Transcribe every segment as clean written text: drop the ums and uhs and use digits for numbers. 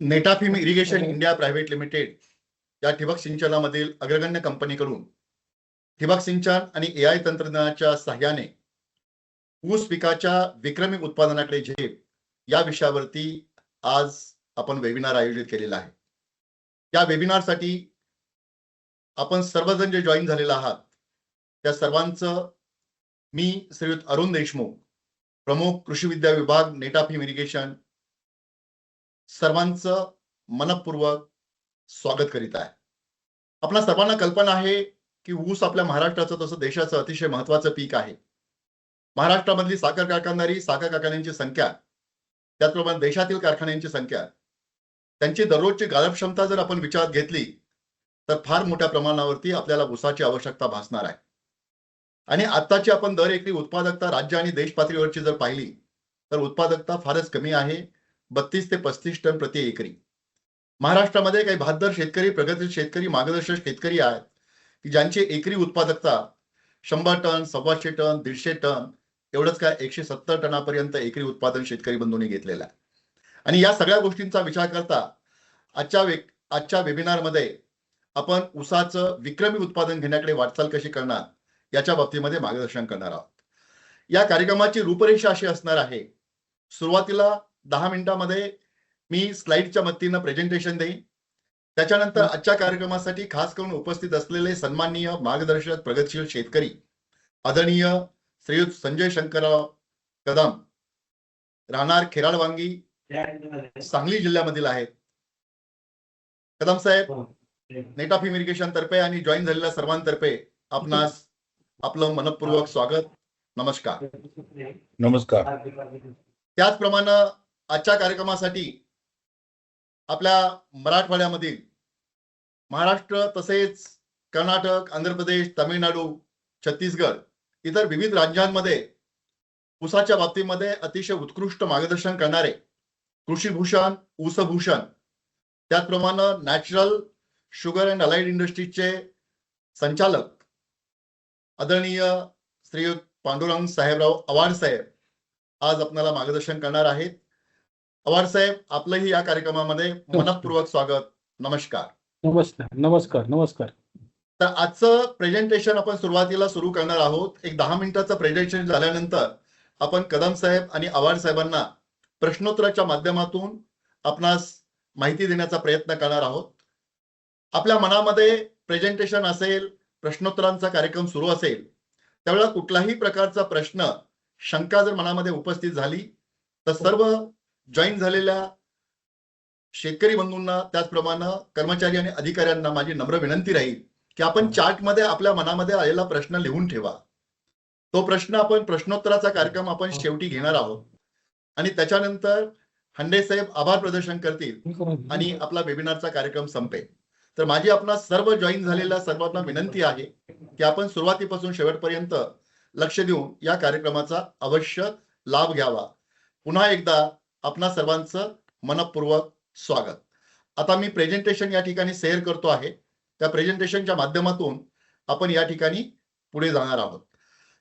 Netafim irrigation India private limited या ठिबक सिंचनामधील अग्रगण्य कंपनीकडून ठिबक सिंचन आणि एआय तंत्रज्ञानाच्या सहाय्याने ऊस पिकाच्या विक्रमी उत्पादनाकडे झेप या विषयावरती आज आपण वेबिनार आयोजित केलेला आहे. या वेबिनारसाठी आपण सर्वजण जे जॉईन झालेला आहात त्या सर्वांचं मी श्रीयुत अरुण देशमुख, प्रमुख कृषी विद्या विभाग, नेटाफिम इरिगेशन, सर्वांचं मनपूर्वक स्वागत करीत आहे. आपल्या सर्वांना कल्पना आहे की ऊस आपल्या महाराष्ट्राचं तसं देशाचं अतिशय महत्वाचं पीक आहे. महाराष्ट्रामधली साखर कारखानदारी, साखर कारखान्यांची संख्या, त्याचप्रमाणे देशातील कारखान्यांची संख्या, त्यांची दररोजची गाळप क्षमता जर आपण विचारात घेतली तर फार मोठ्या प्रमाणावरती आपल्याला ऊसाची आवश्यकता भासणार आहे. आणि आताची आपण दर एकरी उत्पादकता राज्य आणि देश पातळीवरची जर पाहिली तर उत्पादकता फारच कमी आहे, 32 ते 35 टन प्रति एकरी. महाराष्ट्रामध्ये काही बहादर शेतकरी, प्रगतशील शेतकरी, मार्गदर्शक शेतकरी आहेत की ज्यांची एकरी उत्पादकता 100 टन, 125 टन, 150 टन, एवढंच काय 170 टनापर्यंत एकरी उत्पादन शेतकरी बंधूंनी घेतलेलं आहे. आणि या सगळ्या गोष्टींचा विचार करता आजच्या वेबिनारमध्ये आपण ऊसाचं विक्रमी उत्पादन घेण्याकडे वाटचाल कशी करणार याच्या बाबतीमध्ये मार्गदर्शन करणार आहोत. या कार्यक्रमाची रूपरेषा अशी असणार आहे. सुरुवातीला 10 मिनिटांमध्ये मी स्लाइडच्या मदतीनं प्रेझेंटेशन देईन. त्याच्यानंतर आजच्या कार्यक्रमासाठी खास करून उपस्थित असलेले सन्माननीय मार्गदर्शक प्रगतशील शेतकरी आदरणीय श्रीयुत संजय शंकरराव कदम, राहणार खेराडवांगी, सांगली जिल्ह्यामधील आहेत. कदम साहेब, नेटाफिम इरिगेशन तर्फे आणि जॉईन झालेल्या सर्वांतर्फे आपणास आपलं मनपूर्वक स्वागत. नमस्कार. नमस्कार. त्याचप्रमाणे आजच्या कार्यक्रमासाठी आपल्या मराठवाड्यामधील, महाराष्ट्र तसेच कर्नाटक, आंध्र प्रदेश, तामिळनाडू, छत्तीसगड, इतर विविध राज्यांमध्ये ऊसाच्या बाबतीमध्ये अतिशय उत्कृष्ट मार्गदर्शन करणारे कृषीभूषण, ऊसभूषण, त्याचप्रमाणे नॅचरल शुगर अँड अलाइड इंडस्ट्रीजचे संचालक आदरणीय श्रीयुत पांडुरंग साहेबराव आव्हाड साहेब आज आपल्याला मार्गदर्शन करणार आहेत. आव्हाड साहेब, आपलंही या कार्यक्रमामध्ये मनपूर्वक स्वागत. नमस्कार. नमस्कार. नमस्कार. नमस्कार. तर आजचं प्रेझेंटेशन आपण सुरुवातीला सुरू करणार आहोत. एक 10 मिनिटाचं प्रेझेंटेशन झाल्यानंतर आपण कदम साहेब आणि आव्हाड साहेबांना प्रश्नोत्तराच्या माध्यमातून आपणास माहिती देण्याचा प्रयत्न करणार आहोत. आपल्या मनामध्ये प्रेझेंटेशन असेल, प्रश्नोत्तरांचा कार्यक्रम सुरू असेल, त्यावेळेला कुठलाही प्रकारचा प्रश्न, शंका जर मनामध्ये उपस्थित झाली तर सर्व जॉईन झालेल्या शेतकरी बंधूंना, त्याचप्रमाणे कर्मचारी आणि अधिकाऱ्यांना माझी नम्र विनंती राहील की आपण चार्टमध्ये आपल्या मनामध्ये आलेला प्रश्न लिहून ठेवा. तो प्रश्न आपण प्रश्नोत्तराचा कार्यक्रम आपण शेवटी घेणार आहोत आणि त्याच्यानंतर हंडे साहेब आभार प्रदर्शन करतील आणि आपला वेबिनारचा कार्यक्रम संपेल. तर माझी आपणास सर्व जॉईन झालेल्या सर्वांना विनंती आहे की आपण सुरुवातीपासून शेवटपर्यंत लक्ष देऊन या कार्यक्रमाचा अवश्य लाभ घ्यावा. पुन्हा एकदा आपणा सर्वांचं मनपूर्वक स्वागत. आता मी प्रेझेंटेशन या ठिकाणी शेअर करतो आहे. त्या प्रेझेंटेशनच्या माध्यमातून आपण या ठिकाणी पुढे जाणार आहोत.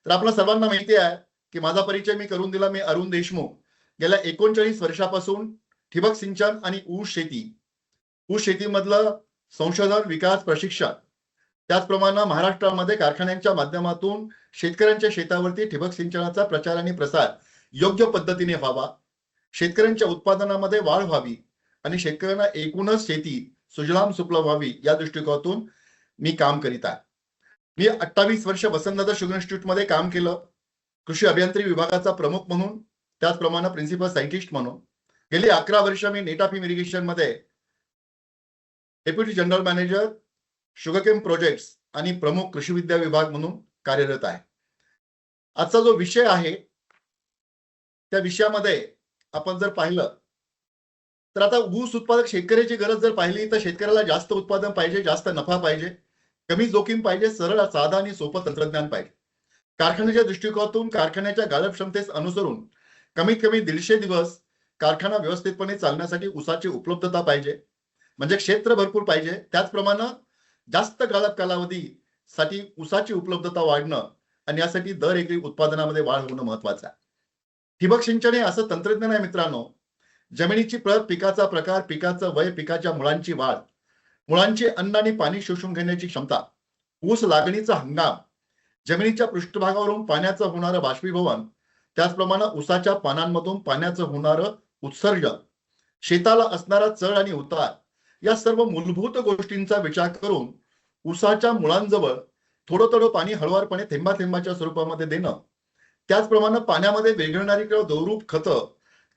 तर आपल्या सर्वांना माहिती आहे की माझा परिचय मी करून दिला. मी अरुण देशमुख. गेल्या 39 वर्षापासून ठिबक सिंचन आणि ऊस शेतीमधलं संशोधन, विकास, प्रशिक्षण, त्याचप्रमाणे महाराष्ट्रामध्ये कारखान्यांच्या माध्यमातून शेतकऱ्यांच्या शेतावरती ठिबक सिंचनाचा प्रचार आणि प्रसार योग्य पद्धतीने व्हावा, शेतकऱ्यांच्या उत्पादनामध्ये वाढ व्हावी आणि शेतकऱ्यांना एकूणच शेती सुजलाम सुफलाम व्हावी या दृष्टिकोनातून मी काम करीत आहे. मी 28 वर्ष वसंतदादा शुगर इन्स्टिट्यूटमध्ये काम केलं, कृषी अभियांत्रिकी विभागाचा प्रमुख म्हणून, त्याचप्रमाणे प्रिन्सिपल सायंटिस्ट म्हणून. गेली 11 वर्ष मी नेटाफिम इरिगेशन मध्ये deputy general manager, sugarcane projects आणि प्रमुख कृषी विद्या विभाग म्हणून कार्यरत आहे. आजचा जो विषय आहे त्या विषयामध्ये आपण जर पाहिलं तर आता ऊस उत्पादक शेतकऱ्याची गरज जर पाहिली तर शेतकऱ्याला जास्त उत्पादन पाहिजे, जास्त नफा पाहिजे, कमी जोखीम पाहिजे, सरळ, साधा आणि सोपं तंत्रज्ञान पाहिजे. कारखान्याच्या दृष्टिकोनातून कारखान्याच्या गाळप क्षमतेस अनुसरून कमीत कमी 150 दिवस कारखाना व्यवस्थितपणे चालण्यासाठी ऊसाची उपलब्धता पाहिजे, म्हणजे क्षेत्र भरपूर पाहिजे. त्याचप्रमाणे जास्त गाळप कालावधीसाठी ऊसाची उपलब्धता वाढणं आणि यासाठी दर एकरी उत्पादनामध्ये वाढ होणं महत्वाचं आहे. ठिबक सिंचन हे असं तंत्रज्ञान आहे मित्रांनो जमिनीची प्रत, पिकाचा प्रकार, पिकाचं वय, पिकाच्या मुळांची वाढ, मुळांची अन्न आणि पाणी शोषून घेण्याची क्षमता, ऊस लागणीचा हंगाम, जमिनीच्या पृष्ठभागावरून पाण्याचं होणारं बाष्पीभवन, त्याचप्रमाणे ऊसाच्या पानांमधून पाण्याचं होणारं उत्सर्जन, शेताला असणारा चढ आणि उतार, या सर्व मूलभूत गोष्टींचा विचार करून ऊसाच्या मुळांजवळ थोडं थोडं पाणी हळुवारपणे थेंबा थेंबाच्या स्वरूपामध्ये देणं, त्याचप्रमाणे पाण्यामध्ये विरघळणारी किंवा द्रवरूप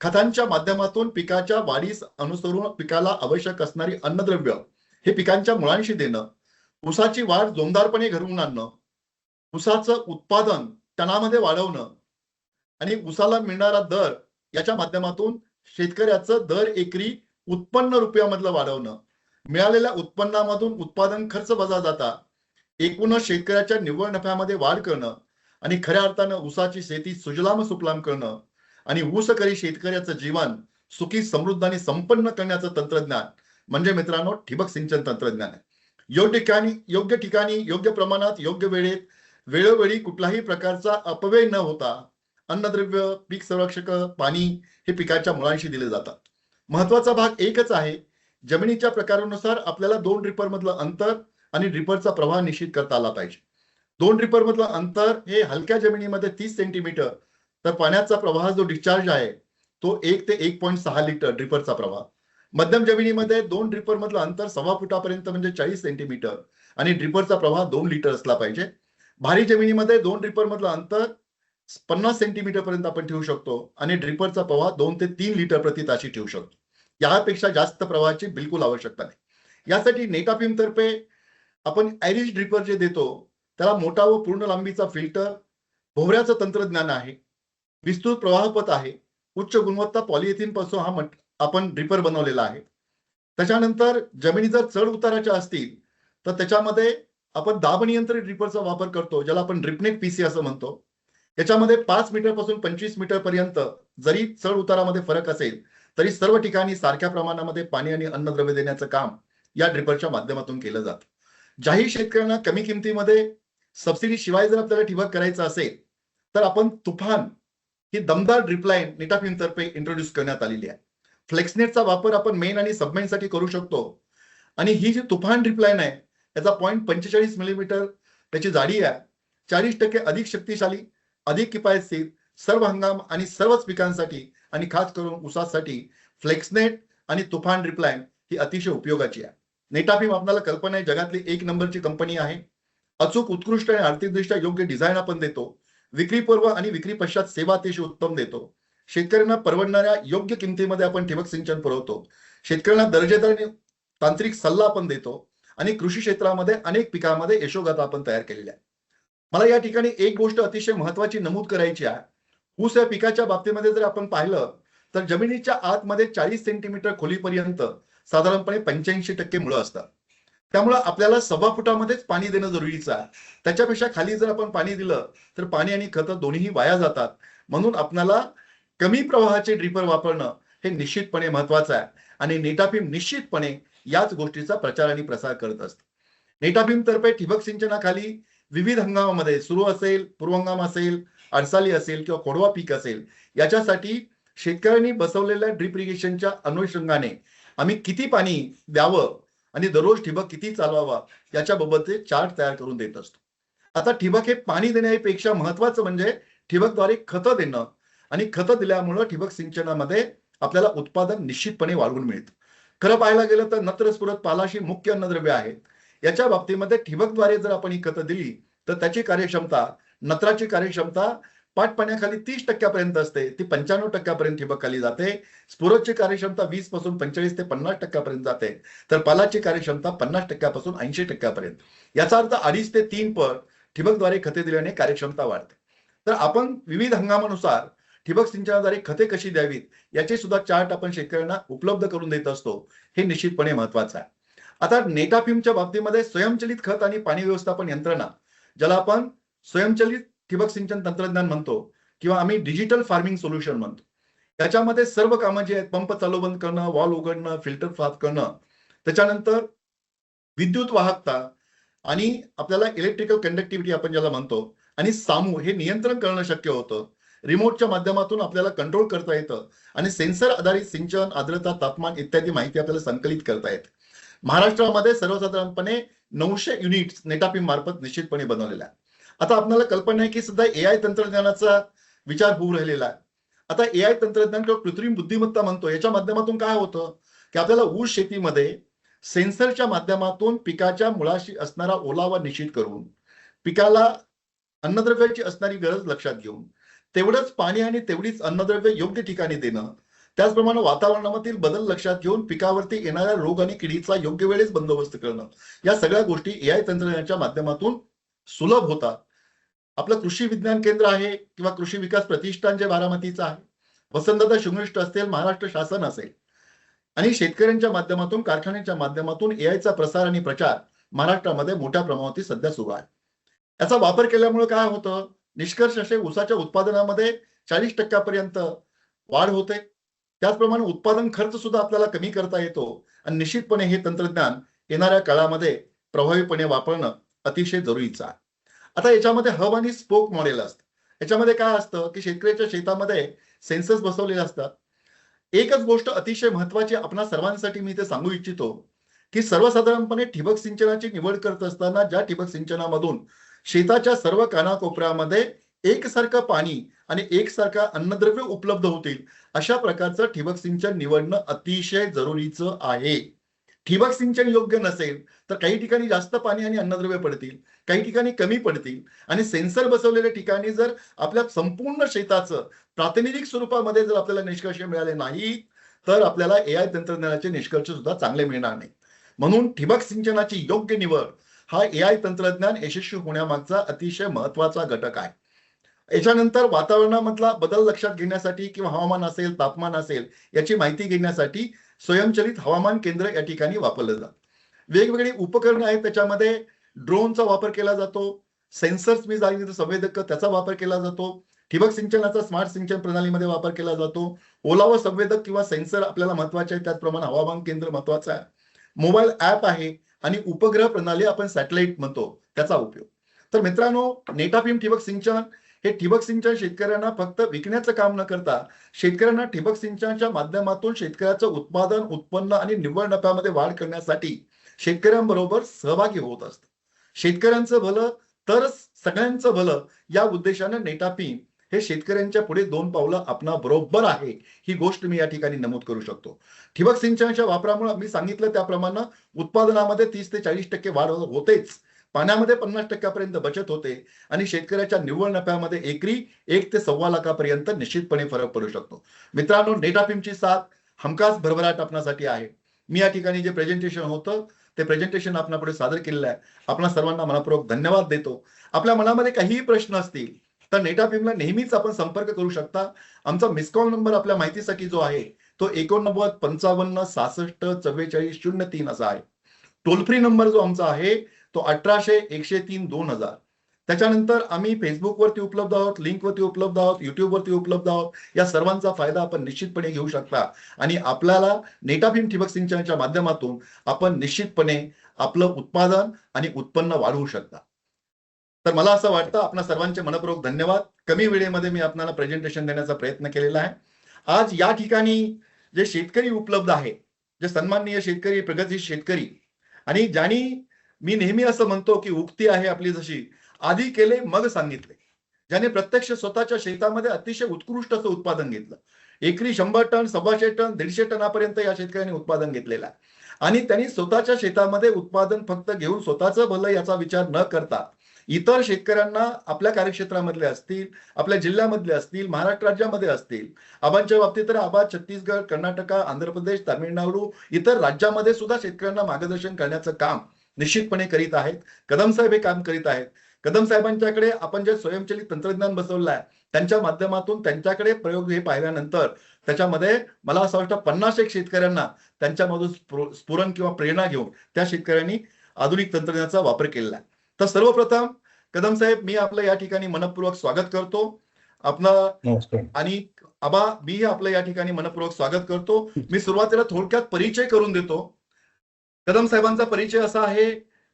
खतांच्या माध्यमातून पिकाच्या वाढीस अनुसरून पिकाला आवश्यक असणारी अन्नद्रव्य हे पिकांच्या मुळांशी देणं, ऊसाची वाढ जोमदारपणे घडवून आणणं, ऊसाचं उत्पादन टनामध्ये वाढवणं आणि ऊसाला मिळणारा दर याच्या माध्यमातून शेतकऱ्याचं दर एकरी उत्पन्न रुपयामधलं वाढवणं, मिळालेल्या उत्पन्नामधून उत्पादन खर्च वजा जाता एकूणच शेतकऱ्याच्या निव्वळ नफ्यामध्ये वाढ करणं आणि खऱ्या अर्थानं ऊसाची शेती सुजलाम सुफलाम करणं आणि ऊसकरी शेतकऱ्याचं जीवन सुखी, समृद्ध आणि संपन्न करण्याचं तंत्रज्ञान म्हणजे मित्रांनो ठिबक सिंचन तंत्रज्ञान आहे. योग्य ठिकाणी, योग्य प्रमाणात, योग्य वेळेत, वेळोवेळी कुठलाही प्रकारचा अपव्यय न होता अन्नद्रव्य, पीक संरक्षक, पाणी हे पिकाच्या मुळांशी दिले जातात. महत्वाचा भाग एकच आहे, जमिनीच्या प्रकारानुसार आपल्याला 2 ड्रिपर मधलं अंतर आणि ड्रिपरचा प्रवाह निश्चित करता आला पाहिजे. 2 ड्रिपर मधलं अंतर हे हलक्या जमिनीमध्ये 30 सेंटीमीटर, तर पाण्याचा प्रवाह जो डिस्चार्ज आहे तो 1 ते 1.6 लिटर ड्रिपरचा प्रवाह. मध्यम जमिनीमध्ये 2 ड्रिपर मधलं अंतर 1.25 फुटापर्यंत म्हणजे 40 सेंटीमीटर आणि ड्रिपरचा प्रवाह 2 लिटर असला पाहिजे. भारी जमिनीमध्ये 2 ड्रिपर मधलं अंतर 50 सेंटीमीटर पर्यंत आपण ठेवू शकतो आणि ड्रिपरचा प्रवाह 2 ते 3 लिटर प्रति ताशी ठेवू शकतो. यापेक्षा जास्त प्रवाहाची बिलकुल आवश्यकता नाही. यासाठी नेटाफिम तर्फे आपण आयरिश ड्रिपर जे देतो त्याला मोठा व पूर्ण लांबीचा फिल्टर, भोवऱ्याचं तंत्रज्ञान आहे, विस्तृत प्रवाहपथ आहे, उच्च गुणवत्ता पॉलिएथिन पासून हा आपण ड्रिपर बनवलेला आहे. त्याच्यानंतर जमिनी जर चढ उताराच्या असतील तर त्याच्यामध्ये आपण दाब नियंत्रित ड्रिपरचा वापर करतो, ज्याला आपण ड्रिपनेट पीसी असं म्हणतो. याच्यामध्ये 5 मीटर पासून 25 मीटर पर्यंत जरी चढ उतारामध्ये फरक असेल तरी सर्व ठिकाणी सारख्या प्रमाणामध्ये पाणी आणि अन्नद्रव्य देण्याचं काम या ड्रिपरच्या माध्यमातून केलं जातं. ज्याही शेतकऱ्यांना कमी किमतीमध्ये सबसिडी शिवाय जर आपल्याला ठिबक करायचं असेल तर आपण तुफान ही दमदार ड्रिपलाईन नेटाफिम तर्फे इंट्रोड्यूस करण्यात आलेली आहे. फ्लेक्सनेटचा वापर आपण मेन आणि सबमेन साठी करू शकतो आणि ही जी तुफान ड्रिपलाईन आहे याचा 0.45 मिलीमीटर त्याची जाडी आहे, 40% अधिक शक्तिशाली, अधिक किफायतशीर, सर्व हंगाम आणि सर्वच पिकांसाठी आणि खास करून ऊसासाठी फ्लेक्सनेट आणि तुफान ड्रिपलाईन ही अतिशय उपयोगाची आहे. नेटाफिम आपल्याला कल्पना आहे जगातली 1 नंबरची कंपनी आहे. अचूक, उत्कृष्ट आणि आर्थिकदृष्ट्या योग्य डिझाईन आपण देतो. विक्रीपूर्व आणि विक्री पश्चात सेवा अतिशय उत्तम देतो. शेतकऱ्यांना परवडणाऱ्या योग्य किमतीमध्ये आपण ठिबक सिंचन पुरवतो. शेतकऱ्यांना दर्जेदार आणि तांत्रिक सल्ला आपण देतो आणि कृषी क्षेत्रामध्ये अनेक पिकांमध्ये यशोगाथा आपण तयार केलेल्या आहे. मला या ठिकाणी एक गोष्ट अतिशय महत्वाची नमूद करायची आहे. ऊस या पिकाच्या बाबतीमध्ये जर आपण पाहिलं तर जमिनीच्या आतमध्ये 40 सेंटीमीटर खोलीपर्यंत साधारणपणे 85% मुळं असतात. त्यामुळे आपल्याला 1.25 फुटामध्येच पाणी देणं जरुरीचं आहे. त्याच्यापेक्षा खाली जर आपण पाणी दिलं तर पाणी आणि खतं दोन्हीही वाया जातात. म्हणून आपल्याला कमी प्रवाहाचे ड्रिपर वापरणं हे निश्चितपणे महत्वाचं आहे आणि नेटाफिम निश्चितपणे याच गोष्टीचा प्रचार आणि प्रसार करत असतं. नेटाफिम तर्फे ठिबक सिंचनाखाली विविध हंगामामध्ये सुरू असेल, पूर्व हंगाम असेल, अडसाली असेल किंवा खोडवा पीक असेल, याच्यासाठी शेतकऱ्यांनी बसवलेल्या ड्रिप इरिगेशनच्या अनुषंगाने आम्ही किती पाणी द्यावं आणि दररोज ठिबक किती चालवावा याच्याबाबतचे चार्ट तयार करून देत असतो. आता ठिबक हे पाणी देण्यापेक्षा महत्वाचं म्हणजे ठिबकद्वारे खतं देणं आणि खतं दिल्यामुळं ठिबक सिंचनामध्ये आपल्याला उत्पादन निश्चितपणे वाढवून मिळतं. खरं पाहायला गेलं तर नत्र स्फुरत पालाशी मुख्य अन्नद्रव्य आहेत. याच्या बाबतीमध्ये ठिबकद्वारे जर आपण ही खतं दिली तर त्याची कार्यक्षमता, नत्राची कार्यक्षमता पाटपाण्याखाली 30% असते, ती 95% ठिबक खाली जाते. स्फुरतची कार्यक्षमता 20 पासून 45 ते 50% जाते, तर पालाची कार्यक्षमता 50% पासून 80% याचा अर्थ 2.5 ते 3 पट ठिबकद्वारे खते दिल्याने कार्यक्षमता वाढते. तर आपण विविध हंगामानुसार ठिबक सिंचनाद्वारे खते कशी द्यावीत याचे सुद्धा चार्ट आपण शेतकऱ्यांना उपलब्ध करून देत असतो. हे निश्चितपणे महत्वाचं आहे. आता नेटाफिमच्या बाबतीमध्ये स्वयंचलित खत आणि पाणी व्यवस्थापन यंत्रणा, ज्याला आपण स्वयंचलित ठिबक सिंचन तंत्रज्ञान म्हणतो किंवा आम्ही डिजिटल फार्मिंग सोल्युशन म्हणतो. त्याच्यामध्ये सर्व कामं जे आहेत, पंप चालू बंद करणं, वॉल उघडणं, फिल्टर साफ करणं, त्याच्यानंतर विद्युत वाहकता आणि आपल्याला इलेक्ट्रिकल कंडक्टिव्हिटी आपण ज्याला म्हणतो आणि सामू हे नियंत्रण करणं शक्य होतं. रिमोटच्या माध्यमातून आपल्याला कंट्रोल करता येतं आणि सेन्सर आधारित सिंचन, आर्द्रता, तापमान इत्यादी माहिती आपल्याला संकलित करता येते. महाराष्ट्रामध्ये सर्वसाधारणपणे 900 युनिट्स नेटापिम मार्फत निश्चितपणे बनवलेल्या आहे. आता आपल्याला कल्पना आहे की सध्या एआय तंत्रज्ञानाचा विचार होऊ राहिलेला आहे. आता एआय तंत्रज्ञान किंवा कृत्रिम बुद्धिमत्ता म्हणतो, याच्या माध्यमातून काय होतं की आपल्याला ऊस शेतीमध्ये सेन्सरच्या माध्यमातून पिकाच्या मुळाशी असणारा ओलावा निश्चित करून पिकाला अन्नद्रव्याची असणारी गरज लक्षात घेऊन तेवढंच पाणी आणि तेवढीच अन्नद्रव्य योग्य ठिकाणी देणं, त्याचप्रमाणे वातावरणामधील बदल लक्षात घेऊन पिकावरती येणाऱ्या रोग आणि किडीचा योग्य वेळेस बंदोबस्त करणं, या सगळ्या गोष्टी एआय तंत्रज्ञानाच्या माध्यमातून सुलभ होतात. आपलं कृषी विज्ञान केंद्र आहे किंवा कृषी विकास प्रतिष्ठान जे बारामतीचं आहे, वसंतदादा शृंगनिष्ठ असतील, महाराष्ट्र शासन असेल आणि शेतकऱ्यांच्या माध्यमातून, कारखान्यांच्या माध्यमातून एआयचा प्रसार आणि प्रचार महाराष्ट्रामध्ये मोठ्या प्रमाणावरती सध्या सुरू आहे. याचा वापर केल्यामुळे काय होतं, निष्कर्ष असे ऊसाच्या उत्पादनामध्ये 40% वाढ होते. त्याचप्रमाणे उत्पादन खर्च सुद्धा आपल्याला कमी करता येतो आणि निश्चितपणे हे तंत्रज्ञान येणाऱ्या काळामध्ये प्रभावीपणे वापरणं अतिशय जरुरीचं आहे. आता याच्यामध्ये हब आणि स्पोक मॉडेल असतं. याच्यामध्ये काय असतं की शेतकऱ्याच्या शेतामध्ये सेन्सर्स बसवलेले असतात. एकच गोष्ट अतिशय महत्वाची आपणा सर्वांसाठी मी इथे सांगू इच्छितो की सर्वसाधारणपणे ठिबक सिंचनाची निवड करत असताना ज्या ठिबक सिंचनामधून शेताच्या सर्व कानाकोपऱ्यामध्ये एकसारखं पाणी आणि एकसारखा अन्नद्रव्य उपलब्ध होतील अशा प्रकारचं ठिबक सिंचन निवडणं अतिशय जरुरीचं आहे. ठिबक सिंचन योग्य नसेल तर काही ठिकाणी जास्त पाणी आणि अन्नद्रव्य पडतील, काही ठिकाणी कमी पडतील आणि सेन्सर बसवलेल्या ठिकाणी जर आपल्या संपूर्ण शेताचं प्रातिनिधिक स्वरूपामध्ये जर आपल्याला निष्कर्ष मिळाले नाही तर आपल्याला एआय तंत्रज्ञानाचे निष्कर्ष सुद्धा चांगले मिळणार नाही. म्हणून ठिबक सिंचनाची योग्य निवड हा एआय तंत्रज्ञान यशस्वी होण्यामागचा अतिशय महत्वाचा घटक आहे. याच्यानंतर वातावरणामधला बदल लक्षात घेण्यासाठी किंवा हवामान असेल, तापमान असेल याची माहिती घेण्यासाठी स्वयंचलित हवामान केंद्र या ठिकाणी वापरलं जातं. वेगवेगळी उपकरणं आहेत, त्याच्यामध्ये ड्रोनचा वापर केला जातो, सेन्सर्स मी सांगितलं संवेदक त्याचा वापर केला जातो, ठिबक सिंचनाचा स्मार्ट सिंचन प्रणालीमध्ये वापर केला जातो, ओलावा संवेदक किंवा सेन्सर आपल्याला महत्वाचे आहे, त्याचप्रमाणे हवामान केंद्र महत्वाचं आहे, मोबाईल ऍप आहे आणि उपग्रह प्रणाली आपण सॅटेलाइट म्हणतो त्याचा उपयोग. तर मित्रांनो, नेटापिम ठिबक सिंचन हे ठिबक सिंचन शेतकऱ्यांना फक्त विकण्याचं काम न करता शेतकऱ्यांना ठिबक सिंचनाच्या माध्यमातून शेतकऱ्याचं उत्पादन, उत्पन्न आणि निव्वळ नफ्यामध्ये वाढ करण्यासाठी शेतकऱ्यांबरोबर सहभागी होत असतं. शेतकऱ्यांचं भलं तरच सगळ्यांचं भलं या उद्देशाने नेटापिम हे शेतकऱ्यांच्या पुढे 2 पावलं आपणा बरोबर आहे, ही गोष्ट मी या ठिकाणी नमूद करू शकतो. ठिबक सिंचनाच्या वापरामुळे मी सांगितलं त्याप्रमाणे उत्पादनामध्ये 30 ते 40% वाढ होतेच, पाण्यामध्ये 50% बचत होते आणि शेतकऱ्याच्या निव्वळ नफ्यामध्ये एकरी 1 ते 1.25 लाखापर्यंत निश्चितपणे फरक पडू शकतो. मित्रांनो, नेटापिमची साथ हमखास भरभराट आपणासाठी आहे. मी या ठिकाणी जे प्रेझेंटेशन होतं ते प्रेझेंटेशन आपणापुढे सादर केलेलं आहे. आपणा सर्वांना मनपूर्वक धन्यवाद देतो. आपल्या मनामध्ये काहीही प्रश्न असतील तर नेटापिमला नेहमीच आपण संपर्क करू शकता. आमचा मिस कॉल नंबर आपल्या माहितीसाठी जो आहे तो 89 55 66 44 03 असा आहे. टोल फ्री नंबर जो आमचा आहे तो 1800 103 2000. त्याच्यानंतर आम्ही फेसबुकवरती उपलब्ध आहोत, लिंकवरती उपलब्ध आहोत, युट्यूबवरती उपलब्ध आहोत. या सर्वांचा फायदा आपण निश्चितपणे घेऊ शकता आणि आपल्याला नेटापिम ठिबक सिंचनाच्या माध्यमातून आपण निश्चितपणे आपलं उत्पादन आणि उत्पन्न वाढवू शकता. तर मला असं वाटतं आपणा सर्वांचे मनपूर्वक धन्यवाद. कमी वेळेमध्ये मी आपल्याला प्रेझेंटेशन देण्याचा प्रयत्न केलेला आहे. आज या ठिकाणी जे शेतकरी उपलब्ध आहे, जे सन्माननीय शेतकरी, प्रगतिशील शेतकरी आणि ज्यांनी, मी नेहमी असं म्हणतो की उक्ती आहे आपली जशी, आधी केले मग सांगितले, ज्याने प्रत्यक्ष स्वतःच्या शेतामध्ये अतिशय उत्कृष्ट असं उत्पादन घेतलं. एकरी 100 टन, 125 टन, 150 टनापर्यंत या शेतकऱ्यांनी उत्पादन घेतलेलं आहे आणि त्यांनी स्वतःच्या शेतामध्ये उत्पादन फक्त घेऊन स्वतःचं भलं याचा विचार न करता इतर शेतकऱ्यांना आपल्या कार्यक्षेत्रामधले असतील, आपल्या जिल्ह्यामधले असतील, महाराष्ट्र राज्यामध्ये असतील, आबांच्या बाबतीत तर आबा छत्तीसगड, कर्नाटक, आंध्र प्रदेश, तामिळनाडू, इतर राज्यामध्ये सुद्धा शेतकऱ्यांना मार्गदर्शन करण्याचं काम निश्चितपणे करीत आहेत. कदम साहेब हे काम करीत आहेत. कदम साहेबांच्याकडे आपण जे स्वयंचलित तंत्रज्ञान बसवलं आहे त्यांच्या माध्यमातून त्यांच्याकडे प्रयोग हे पाहिल्यानंतर त्याच्यामध्ये मला असं वाटतं 50 शेतकऱ्यांना त्यांच्यामधून स्फुरण किंवा प्रेरणा घेऊन त्या शेतकऱ्यांनी आधुनिक तंत्रज्ञानाचा वापर केलेला आहे. तर सर्वप्रथम कदम साहेब, मी आपलं या ठिकाणी मनपूर्वक स्वागत करतो. आपलं आणि आबा, मी आपलं या ठिकाणी मनपूर्वक स्वागत करतो. मी सुरुवातीला थोडक्यात परिचय करून देतो. कदम साहेबांचा परिचय असा आहे,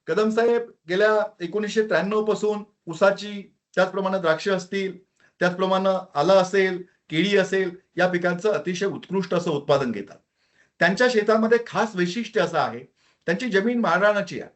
कदम साहेब गेल्या 1993 पासून ऊसाची, त्याचप्रमाणे द्राक्ष असतील, त्याचप्रमाणे आलं असेल, केळी असेल, या पिकांचं अतिशय उत्कृष्ट असं उत्पादन घेतात. त्यांच्या शेतामध्ये खास वैशिष्ट्य असं आहे, त्यांची जमीन माळरानाची आहे.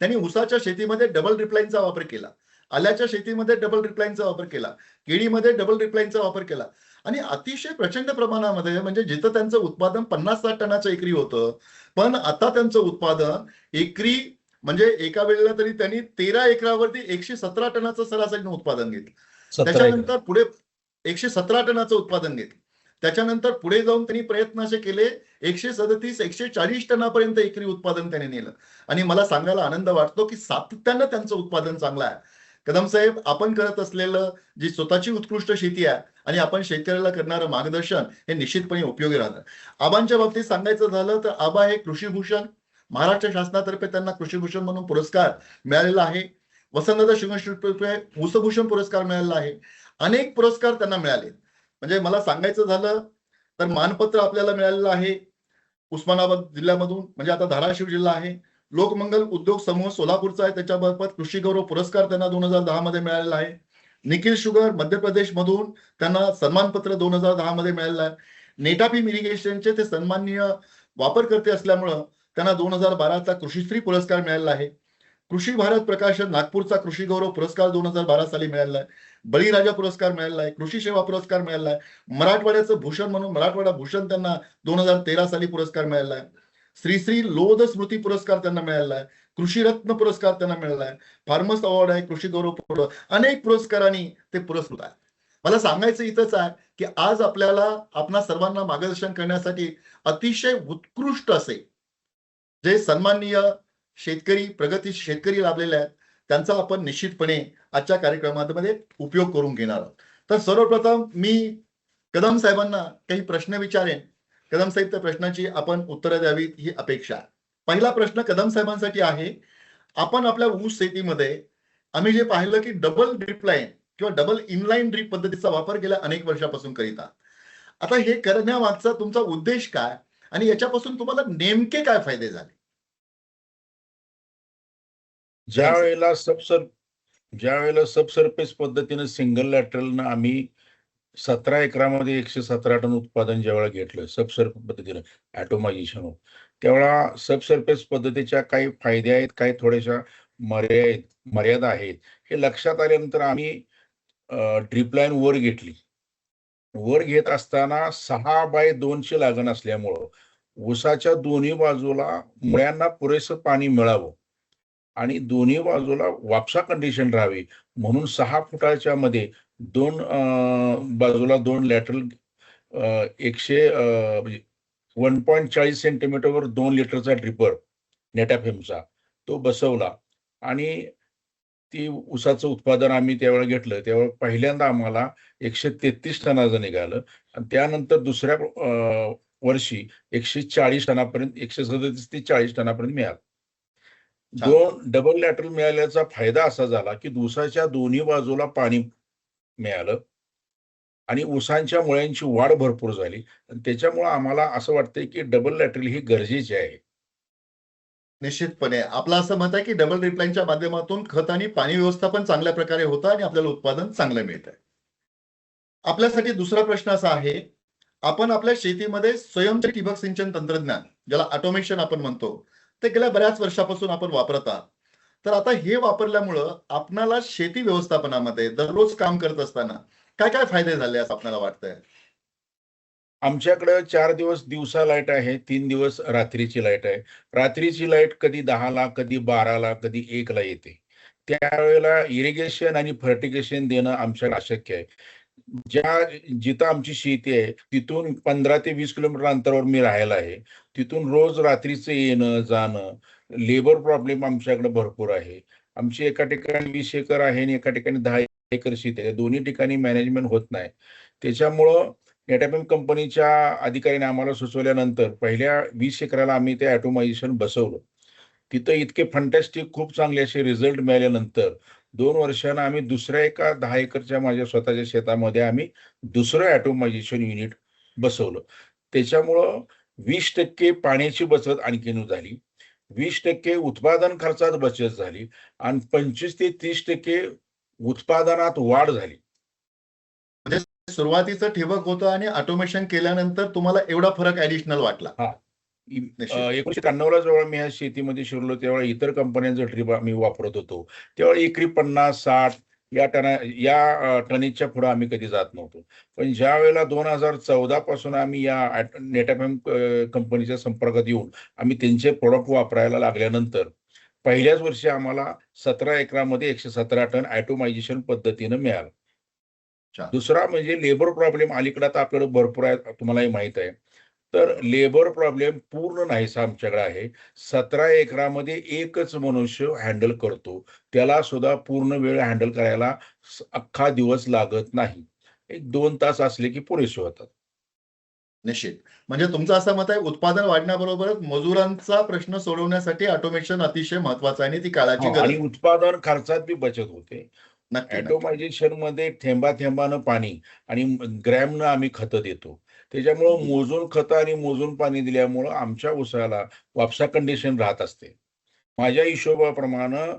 त्यांनी ऊसाच्या शेतीमध्ये डबल रिप्लाइनचा वापर केला, आल्याच्या शेतीमध्ये डबल रिप्लाइनचा वापर केला, केळीमध्ये डबल रिप्लाइनचा वापर केला आणि अतिशय प्रचंड प्रमाणामध्ये, म्हणजे जिथं त्यांचं उत्पादन 50-60 टनाचं एकरी होतं, पण आता त्यांचं उत्पादन एकरी म्हणजे एका वेळेला तरी त्यांनी 13 एकरावरती 117 टनाचं सरासरीनं उत्पादन घेतलं. 17 एकर. त्याच्यानंतर पुढे 117 टनाचं उत्पादन घेतलं. त्याच्यानंतर पुढे जाऊन त्यांनी प्रयत्न असे केले, 137-140 टनापर्यंत एकरी उत्पादन त्याने नेलं आणि मला सांगायला आनंद वाटतो की सातत्यानं त्यांचं उत्पादन चांगलं आहे. कदम साहेब, आपण करत असलेलं जी स्वतःची उत्कृष्ट शेती आहे आणि आपण शेतकऱ्याला करणारं मार्गदर्शन हे निश्चितपणे उपयोगी राहतं. आबांच्या बाबतीत सांगायचं झालं तर आबा हे कृषीभूषण, महाराष्ट्र शासनातर्फे त्यांना कृषीभूषण म्हणून पुरस्कार मिळालेला आहे. वसंतदादा शिवशृंगारे ऊसभूषण पुरस्कार मिळालेला आहे. अनेक पुरस्कार त्यांना मिळाले. म्हणजे मला सांगायचं झालं तर मानपत्र आपल्याला मिळालेलं आहे उस्मानाबाद जिल्ह्यामधून, म्हणजे आता धाराशिव जिल्हा आहे. लोकमंगल उद्योग समूह सोलापूरचा आहे, त्याच्यामार्फत कृषी गौरव पुरस्कार त्यांना 2010 मध्ये मिळालेला आहे. निखिल शुगर मध्य प्रदेश मधून त्यांना सन्मानपत्र 2010 मध्ये मिळालेलं आहे. नेटाफिम इरिगेशनचे ते सन्माननीय वापरकर्ते असल्यामुळं त्यांना 2012चा कृषीश्री पुरस्कार मिळालेला आहे. कृषी भारत प्रकाशन नागपूरचा कृषी गौरव पुरस्कार 2012 साली मिळालेला आहे. बळीराजा पुरस्कार मिळालेला आहे. कृषी सेवा पुरस्कार मिळालेला आहे. मराठवाड्याचं भूषण म्हणून मराठवाडा भूषण त्यांना 2013 साली पुरस्कार मिळालेला आहे. श्री लोध स्मृती पुरस्कार त्यांना मिळालेला आहे. कृषी रत्न पुरस्कार त्यांना मिळाला आहे. फार्मर्स अवॉर्ड आहे, कृषी गौरव, अनेक पुरस्कारांनी ते पुरस्कृत आहे. मला सांगायचं इथंच आहे की आज आपणा सर्वांना मार्गदर्शन करण्यासाठी अतिशय उत्कृष्ट असे जे सन्माननीय शेतकरी, प्रगतीशील शेतकरी लाभलेले आहेत, त्यांचा आपण निश्चितपणे आजच्या कार्यक्रमामध्ये उपयोग करून घेणार आहोत. तर सर्वप्रथम मी कदम साहेबांना काही प्रश्न विचारेन. कदम साहेब, त्या प्रश्नाची आपण उत्तरं द्यावीत ही अपेक्षा आहे. पहिला प्रश्न कदम साहेबांसाठी आहे. आपण आपल्या ऊस शेतीमध्ये आम्ही जे पाहिलं की डबल ड्रिप लाईन किंवा डबल इनलाईन ड्रिप पद्धतीचा वापर गेल्या अनेक वर्षापासून करीत आहात. आता हे करण्यामागचा तुमचा उद्देश काय आणि याच्यापासून तुम्हाला नेमके काय फायदे झाले? ज्या वेळेला सबसरफेस पद्धतीने सिंगल लॅटरलनं आम्ही 17 एकरामध्ये 117 टन उत्पादन ज्यावेळेला घेतलं सबसरफेस पद्धतीनं ॲटोमायझेशन, त्यावेळेला सबसरफेस पद्धतीच्या काही फायदे आहेत, काही थोड्याशा मर्यादा आहेत. हे लक्षात आल्यानंतर आम्ही ड्रिप लाईन वर घेतली. वर घेत असताना 6x2 लागण असल्यामुळं ऊसाच्या दोन्ही बाजूला मुळ्यांना पुरेसं पाणी मिळावं आणि दोन्ही बाजूला वापसा कंडिशन राहावी म्हणून 6 फुटाच्या मध्ये बाजूला 2 लॅटरल 1.40 सेंटीमीटरवर 2 लिटरचा ड्रिपर नेटाफेमचा तो बसवला आणि ती ऊसाचं उत्पादन आम्ही त्यावेळेला घेतलं. त्यावेळेला पहिल्यांदा आम्हाला 133 टनाचं निघालं आणि त्यानंतर दुसऱ्या वर्षी 140 टनापर्यंत 137 ते 40 टनापर्यंत मिळालं. 2 डबल लॅटरल मिळाल्याचा फायदा असा झाला की ऊसाच्या दोन्ही बाजूला पाणी मिळालं आणि ऊसांच्या मुळ्यांची वाढ भरपूर झाली. त्याच्यामुळे आम्हाला असं वाटतंय की डबल लॅटरल ही गरजेची आहे. निश्चितपणे आपलं असं मत आहे की डबल रिप्लाइनच्या माध्यमातून खत आणि पाणी व्यवस्थापन चांगल्या प्रकारे होतं आणि आपल्याला उत्पादन चांगलं मिळतं. आपल्यासाठी दुसरा प्रश्न असा आहे, आपण आपल्या शेतीमध्ये स्वयंचलित ठिबक सिंचन तंत्रज्ञान, ज्याला ऑटोमेशन आपण म्हणतो, ते गेल्या बऱ्याच वर्षापासून आपण वापरत आहात. तर आता हे वापरल्यामुळं आपणाला शेती व्यवस्थापनामध्ये दररोज काम करत असताना काय काय फायदे झाले असं आपल्याला वाटतंय? आमच्याकडे 4 दिवस दिवसा लाईट आहे, 3 दिवस रात्रीची लाईट आहे. रात्रीची लाईट कधी 10ला, कधी 12ला, कधी 1ला येते. त्यावेळेला इरिगेशन आणि फर्टिगेशन देणं आमच्याकडे अशक्य आहे. जिथं आमची शेती आहे तिथून 15 ते 20 किलोमीटर अंतरावर मी राहायला आहे. तिथून रोज रात्रीचं येणं जाणं, लेबर प्रॉब्लेम आमच्याकडे भरपूर आहे. आमची एका ठिकाणी 20 एकर आहे आणि एका ठिकाणी 10 एकर शेती आहे. दोन्ही ठिकाणी मॅनेजमेंट होत नाही. त्याच्यामुळं नेटाफेम कंपनीच्या अधिकाऱ्याने आम्हाला सुचवल्यानंतर पहिल्या 20 एकराला आम्ही ते ॲटोमायझेशन बसवलं. तिथं इतके फंटॅस्टिक खूप चांगले असे रिझल्ट मिळाल्यानंतर 2 वर्षांना आम्ही दुसऱ्या एका 10 एकरच्या माझ्या स्वतःच्या शेतामध्ये आम्ही दुसरं ॲटोमायझेशन युनिट बसवलं. त्याच्यामुळं 20% पाण्याची बचत आणखीन झाली, 20% उत्पादन खर्चात बचत झाली आणि 25 ते 30% उत्पादनात वाढ झाली. सुरुवातीचं ठिबक होतं आणि ऑटोमेशन केल्यानंतर तुम्हाला एवढा फरक ऍडिशनल वाटला. हा. निश्चित. 1993ला जेव्हा मी ह्या शेतीमध्ये शिरलो तेव्हा इतर कंपन्यांचं ड्रीप आम्ही वापरत होतो. तेव्हा एकरी 50-60 या टनेजच्या पुढे आम्ही कधी जात नव्हतो. पण ज्या वेळेला 2014 पासून आम्ही या नेटाफेम कंपनीच्या संपर्कात येऊन आम्ही त्यांचे प्रोडक्ट वापरायला लागल्यानंतर पहिल्याच वर्षी आम्हाला 17 एकरामध्ये 117 टन ॲटोमायझेशन पद्धतीनं मिळालं. अच्छा. दुसरा म्हणजे लेबर प्रॉब्लेम अलीकडे आता आपल्याकडे भरपूर आहे, तुम्हालाही माहित आहे. तर लेबर प्रॉब्लेम पूर्ण नाहीसा आमच्याकडे आहे. 17 एकरामध्ये एकच मनुष्य हँडल करतो. त्याला सुद्धा पूर्ण वेळ हँडल करायला अख्खा दिवस लागत नाही. 1-2 तास असले की पुरेसे होतात. निश्चित. म्हणजे तुमचं असं मत आहे, उत्पादन वाढण्याबरोबरच मजुरांचा प्रश्न सोडवण्यासाठी ऑटोमेशन अतिशय महत्वाचं आहे आणि ती काळाची हो, गरज आणि आहे. उत्पादन खर्चात बी बचत होते. नक्की, नक्की. ॲटोमायझेशन मध्ये थेंबा-थेंबानं पाणी आणि ग्रॅमनं आम्ही खतं देतो. त्याच्यामुळं अगदी. मोजून खतं आणि मोजून पाणी दिल्यामुळं आमच्या ऊसाला वापसा कंडिशन राहत असते. माझ्या हिशोबाप्रमाणे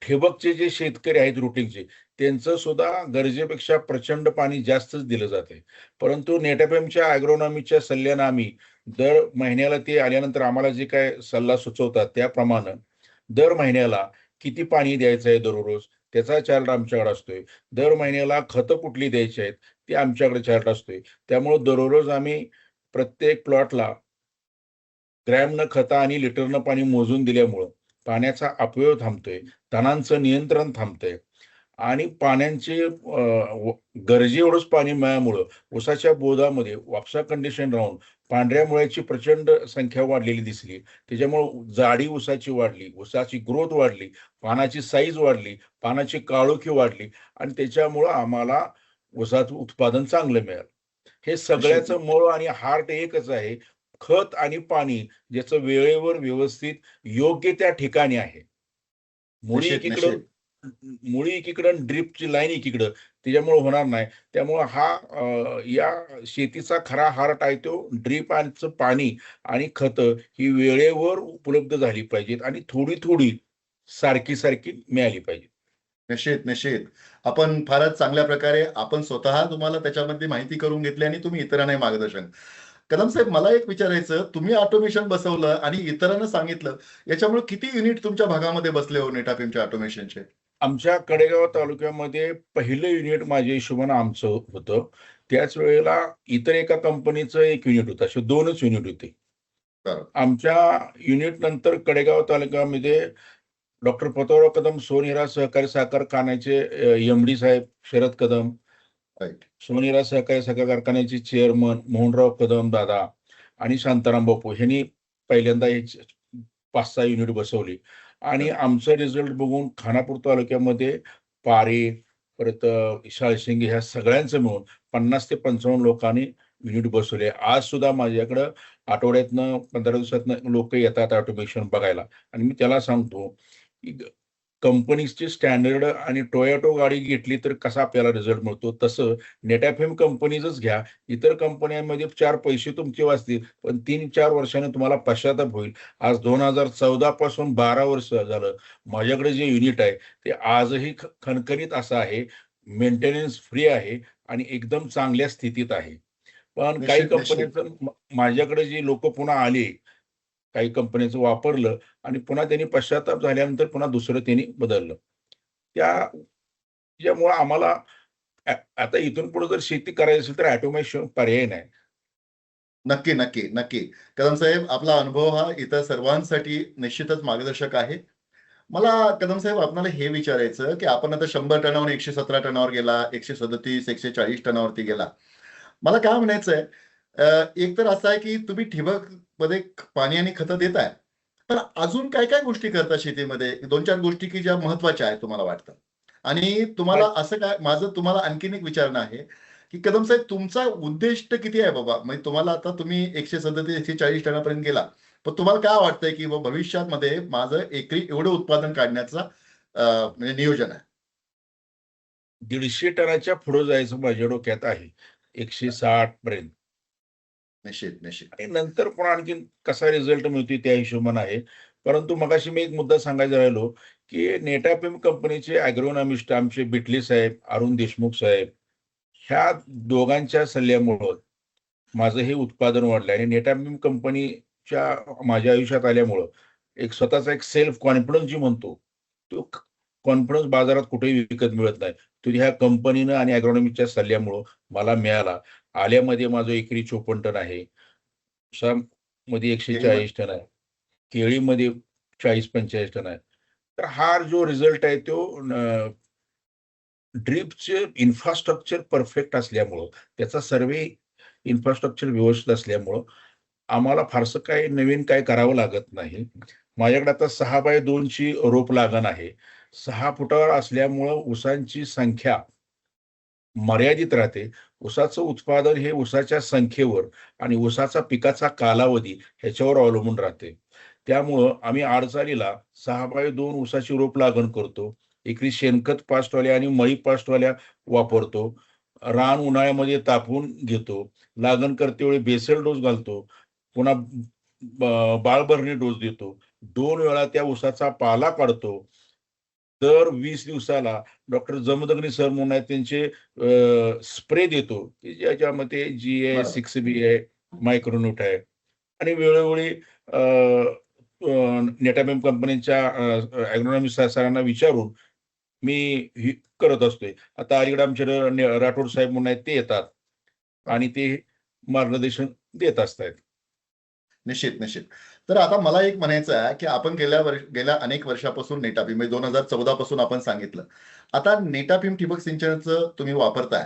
ठिबकचे जे शेतकरी आहेत रुटीनचे, त्यांचं सुद्धा गरजेपेक्षा प्रचंड पाणी जास्तच दिलं जातंय. परंतु नेटाफेमच्या ॲग्रोनॉमीच्या सल्ल्यानं आम्ही दर महिन्याला ते आल्यानंतर आम्हाला जे काही सल्ला सुचवतात त्याप्रमाणे दर महिन्याला किती पाणी द्यायचं आहे दररोज, त्याचा चार्ट आमच्याकडे असतोय. दर महिन्याला खतं कुठली द्यायची आहेत, ते आमच्याकडे चार्ट असतोय. त्यामुळं दररोज आम्ही प्रत्येक प्लॉटला ग्रॅमनं खतं आणि लिटरनं पाणी मोजून दिल्यामुळं पाण्याचा अपव्यय थांबतोय, तणांचं नियंत्रण थांबतंय आणि पाण्याचे गरजे एवढंच पाणी मिळाल्यामुळं ऊसाच्या बोधामध्ये वापसा कंडिशन राहून पांढऱ्या मुळ्याची प्रचंड संख्या वाढलेली दिसली. त्याच्यामुळं जाडी ऊसाची वाढली, ऊसाची ग्रोथ वाढली, पानाची साईज वाढली, पानाची काळोखी वाढली आणि त्याच्यामुळं आम्हाला ऊसाचं उत्पादन चांगलं मिळालं. हे निश्चित. सगळ्याचं मूळ आणि हार्ट एकच आहे. खत आणि पाणी ज्याचं वेळेवर व्यवस्थित योग्य त्या ठिकाणी आहे. मुळी निश्चित, एकीकडं निश्चित. मुळी एकीकडं आणि ड्रिपची लाईन एकीकडं, त्याच्यामुळं होणार नाही. त्यामुळं या शेतीचा खरा हार्ट आहे तो ड्रिपचं पाणी आणि खतं ही वेळेवर उपलब्ध झाली पाहिजेत आणि थोडी-थोडी, सारखी-सारखी मिळाली पाहिजे. निश्चित, निश्चित. आपण फारच चांगल्या प्रकारे आपण स्वतः तुम्हाला त्याच्यामध्ये माहिती करून घेतली आणि तुम्ही इतरांनाही मार्गदर्शन. कदम साहेब, मला एक विचारायचं, तुम्ही ऑटोमेशन बसवलं आणि इतरांना सांगितलं, याच्यामुळे किती युनिट तुमच्या भागामध्ये बसले हो नेटाफेमच्या ऑटोमेशनचे? आमच्या कडेगाव तालुक्यामध्ये पहिलं युनिट माझ्या हिशोबानं आमचं होतं. त्याच वेळेला इतर एका कंपनीचं 1 युनिट होतं. असे 2च युनिट होते. बरोबर. आमच्या युनिट नंतर कडेगाव तालुक्यामध्ये डॉक्टर पतोराव कदम सोनहिरा सहकारी साखर कारखान्याचे एम-डी साहेब शरद कदम, राईट. सोनहिरा सहकारी साखर कारखान्याचे चेअरमन मोहनराव कदम दादा आणि शांताराम बापू ह्यांनी पहिल्यांदा हे 5-6 युनिट बसवली आणि आमचा रिझल्ट बघून खानापूर तालुक्यामध्ये पारे, परत शाळशिंगे ह्या सगळ्यांचं मिळून 50 ते 55 लोकांनी युनिट बसवले. आज सुद्धा माझ्याकडं आठवड्यातनं 15 दिवसातनं लोक येतात ऑटोमेशन बघायला आणि मी त्याला सांगतो, की कंपनीची स्टँडर्ड आणि टोयोटो गाडी घेतली तर कसा आपल्याला रिझल्ट मिळतो, तसं नेटाफेम कंपनीचंच घ्या. इतर कंपन्यांमध्ये 4 पैसे तुमचे वाचतील, पण 3-4 वर्षांनी तुम्हाला पश्चाताप होईल. आज 2014 पासून 12 वर्ष झालं. माझ्याकडे जे युनिट आहे, ते आजही खणखणीत असं आहे, मेंटेनन्स फ्री आहे आणि एकदम चांगल्या स्थितीत आहे. पण काही निश्चित, निश्चित. कंपन्यांचं माझ्याकडे जे लोकं पुन्हा आले, काही कंपन्यांचं वापरलं आणि पुन्हा त्यांनी पश्चात्ताप झाल्यानंतर पुन्हा दुसरं त्यांनी बदललं. त्याच्यामुळं आम्हाला आता इथून पुढे जर शेती करायची असेल तर ऑटोमेशन पर्याय नाही. नक्की, नक्की, नक्की. कदम साहेब, आपला अनुभव हा इतर सर्वांसाठी निश्चितच मार्गदर्शक आहे. मला कदम साहेब आपल्याला हे विचारायचं, की आपण आता 100 टनावरून 117 टनावर गेला, 137, 140 टनावरती गेला. मला काय म्हणायचंय, एक तर असं आहे, की तुम्ही ठिबकमध्ये पाणी आणि खतं देताय. पण अजून काय-काय गोष्टी करता शेतीमध्ये? 2-4 गोष्टी की ज्या महत्त्वाच्या आहेत तुम्हाला वाटतं? आणि तुम्हाला असं काय, माझं तुम्हाला आणखीन एक विचारणं आहे, की कदम साहेब तुमचा उद्दिष्ट किती आहे बाबा? म्हणजे तुम्हाला आता तुम्ही 137 140 टनापर्यंत गेला. पण तुम्हाला काय वाटतंय, की भविष्यामध्ये माझं एकरी एवढं उत्पादन काढण्याचा म्हणजे नियोजन आहे? 150 टनाच्या पुढे जायचं माझ्या डोक्यात आहे. 160 पर्यंत. निश्चित, निश्चित. आणि नंतर पण आणखीन कसा रिझल्ट मिळतोय त्या हिशोबाने आहे. परंतु मगाशी मी एक मुद्दा सांगायला राहिलो, की नेटाफेम कंपनीचे ॲग्रोनॉमिस्ट आमचे बिटले साहेब, अरुण देशमुख साहेब, ह्या दोघांच्या सल्ल्यामुळं माझं हे उत्पादन वाढलं आणि नेटाबिम कंपनीच्या माझ्या आयुष्यात आल्यामुळं एक स्वतःचा एक सेल्फ कॉन्फिडन्स जी म्हणतो, तो कॉन्फिडन्स बाजारात कुठेही विकत मिळत नाही. तो ह्या कंपनीनं आणि ॲग्रोनॉमीच्या सल्ल्यामुळं मला मिळाला. आल्यामध्ये माझं एकरी 54 टन आहे. ऊसामध्ये केळीमध्ये 140 टन आहे. केळीमध्ये 40-45 टन आहे. तर हा जो रिझल्ट आहे तो ड्रिपचे इन्फ्रास्ट्रक्चर परफेक्ट असल्यामुळं, त्याचा सर्वे इन्फ्रास्ट्रक्चर व्यवस्थित असल्यामुळं आम्हाला फारसं काही नवीन काय करावं लागत नाही. माझ्याकडे आता 6x2 ची रोप लागण आहे. 6 फुटावर असल्यामुळं ऊसांची संख्या मर्यादित राहते. ऊसाचं उत्पादन हे ऊसाच्या संख्येवर आणि ऊसाचा पिकाचा कालावधी ह्याच्यावर अवलंबून राहते. त्यामुळं आम्ही आडचालीला 6x2 ऊसाची रोप लागण करतो. एकरी शेणखत पास्टवाल्या आणि मळी पास्टवाल्या वापरतो. रान उन्हाळ्यामध्ये तापवून घेतो. लागण करतेवेळी बेसल डोस घालतो. पुन्हा बाळभरणी डोस देतो. 2 वेळा त्या ऊसाचा पाला काढतो. दर 20 दिवसाला डॉक्टर जमदग्नी सर म्हणून आहेत त्यांचे स्प्रे देतो, की ज्याच्यामध्ये GA, बरोबर. 6B आहे, मायक्रोन्यूट आहे आणि वेळोवेळी नेटाबेम कंपनीच्या ॲग्रोनॉमी सरांना विचारून मी ही करत असतोय. आता अलीकडे आमच्याकडे राठोड साहेब म्हणून आहेत ते येतात आणि ते मार्गदर्शन देत असतात. निश्चित, निश्चित. तर आता मला एक म्हणायचं आहे, की आपण गेल्या अनेक वर्षापासून नेटाबीम म्हणजे 2014 पासून आपण सांगितलं. आता नेटाबीम ठिबक सिंचनाचं तुम्ही वापरताय.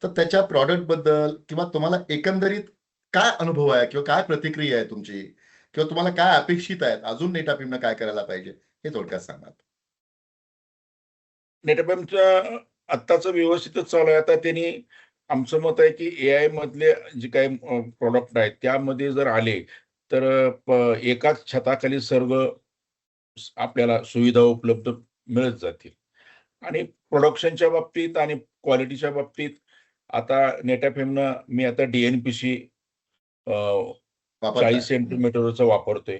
तर त्याच्या प्रॉडक्ट बद्दल किंवा तुम्हाला एकंदरीत काय अनुभव आहे किंवा काय प्रतिक्रिया आहे तुमची? किंवा तुम्हाला काय अपेक्षित आहेत? अजून नेटाबीमनं काय करायला पाहिजे? हे थोडक्यात सांगा. नेटबॅम्पचं आत्ताचं व्यवस्थितच चालू आहे. आता त्यांनी आमचं मत आहे, की एआय मधले जे काही प्रॉडक्ट आहेत, त्यामध्ये जर आले, तर एकाच छताखाली सर्व आपल्याला सुविधा उपलब्ध मिळत जातील. आणि प्रोडक्शनच्या बाबतीत आणि क्वालिटीच्या बाबतीत आता नेटाफेमनं मी आता DNPC 40 वापरताय? सेंटीमीटरचं वापरतोय.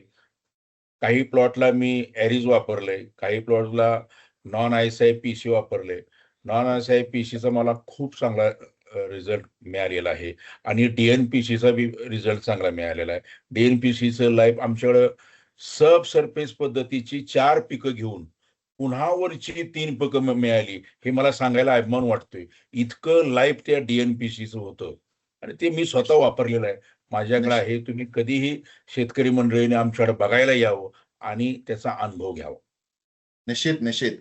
काही प्लॉटला मी ॲरीज वापरलंय, काही प्लॉटला नॉन आयएसआय पीसी वापरले. नॉन आयएसआय पीसीचा मला खूप चांगला रिझल्ट मिळालेला आहे आणि DNPCचा बी रिझल्ट चांगला मिळालेला आहे. DNPCचं लाईफ आमच्याकडं सब सरफेस पद्धतीची 4 पिकं घेऊन पुन्हा वरची 3 पिकं मिळाली. हे मला सांगायला अभिमान वाटतोय. इतकं लाईफ त्या DNPCचं होतं आणि ते मी स्वतः वापरलेलं आहे. माझ्याकडे निश्चित, आहे. तुम्ही कधीही शेतकरी मंडळीने आमच्याकडे बघायला यावं आणि त्याचा अनुभव घ्यावा. निश्चित, निश्चित.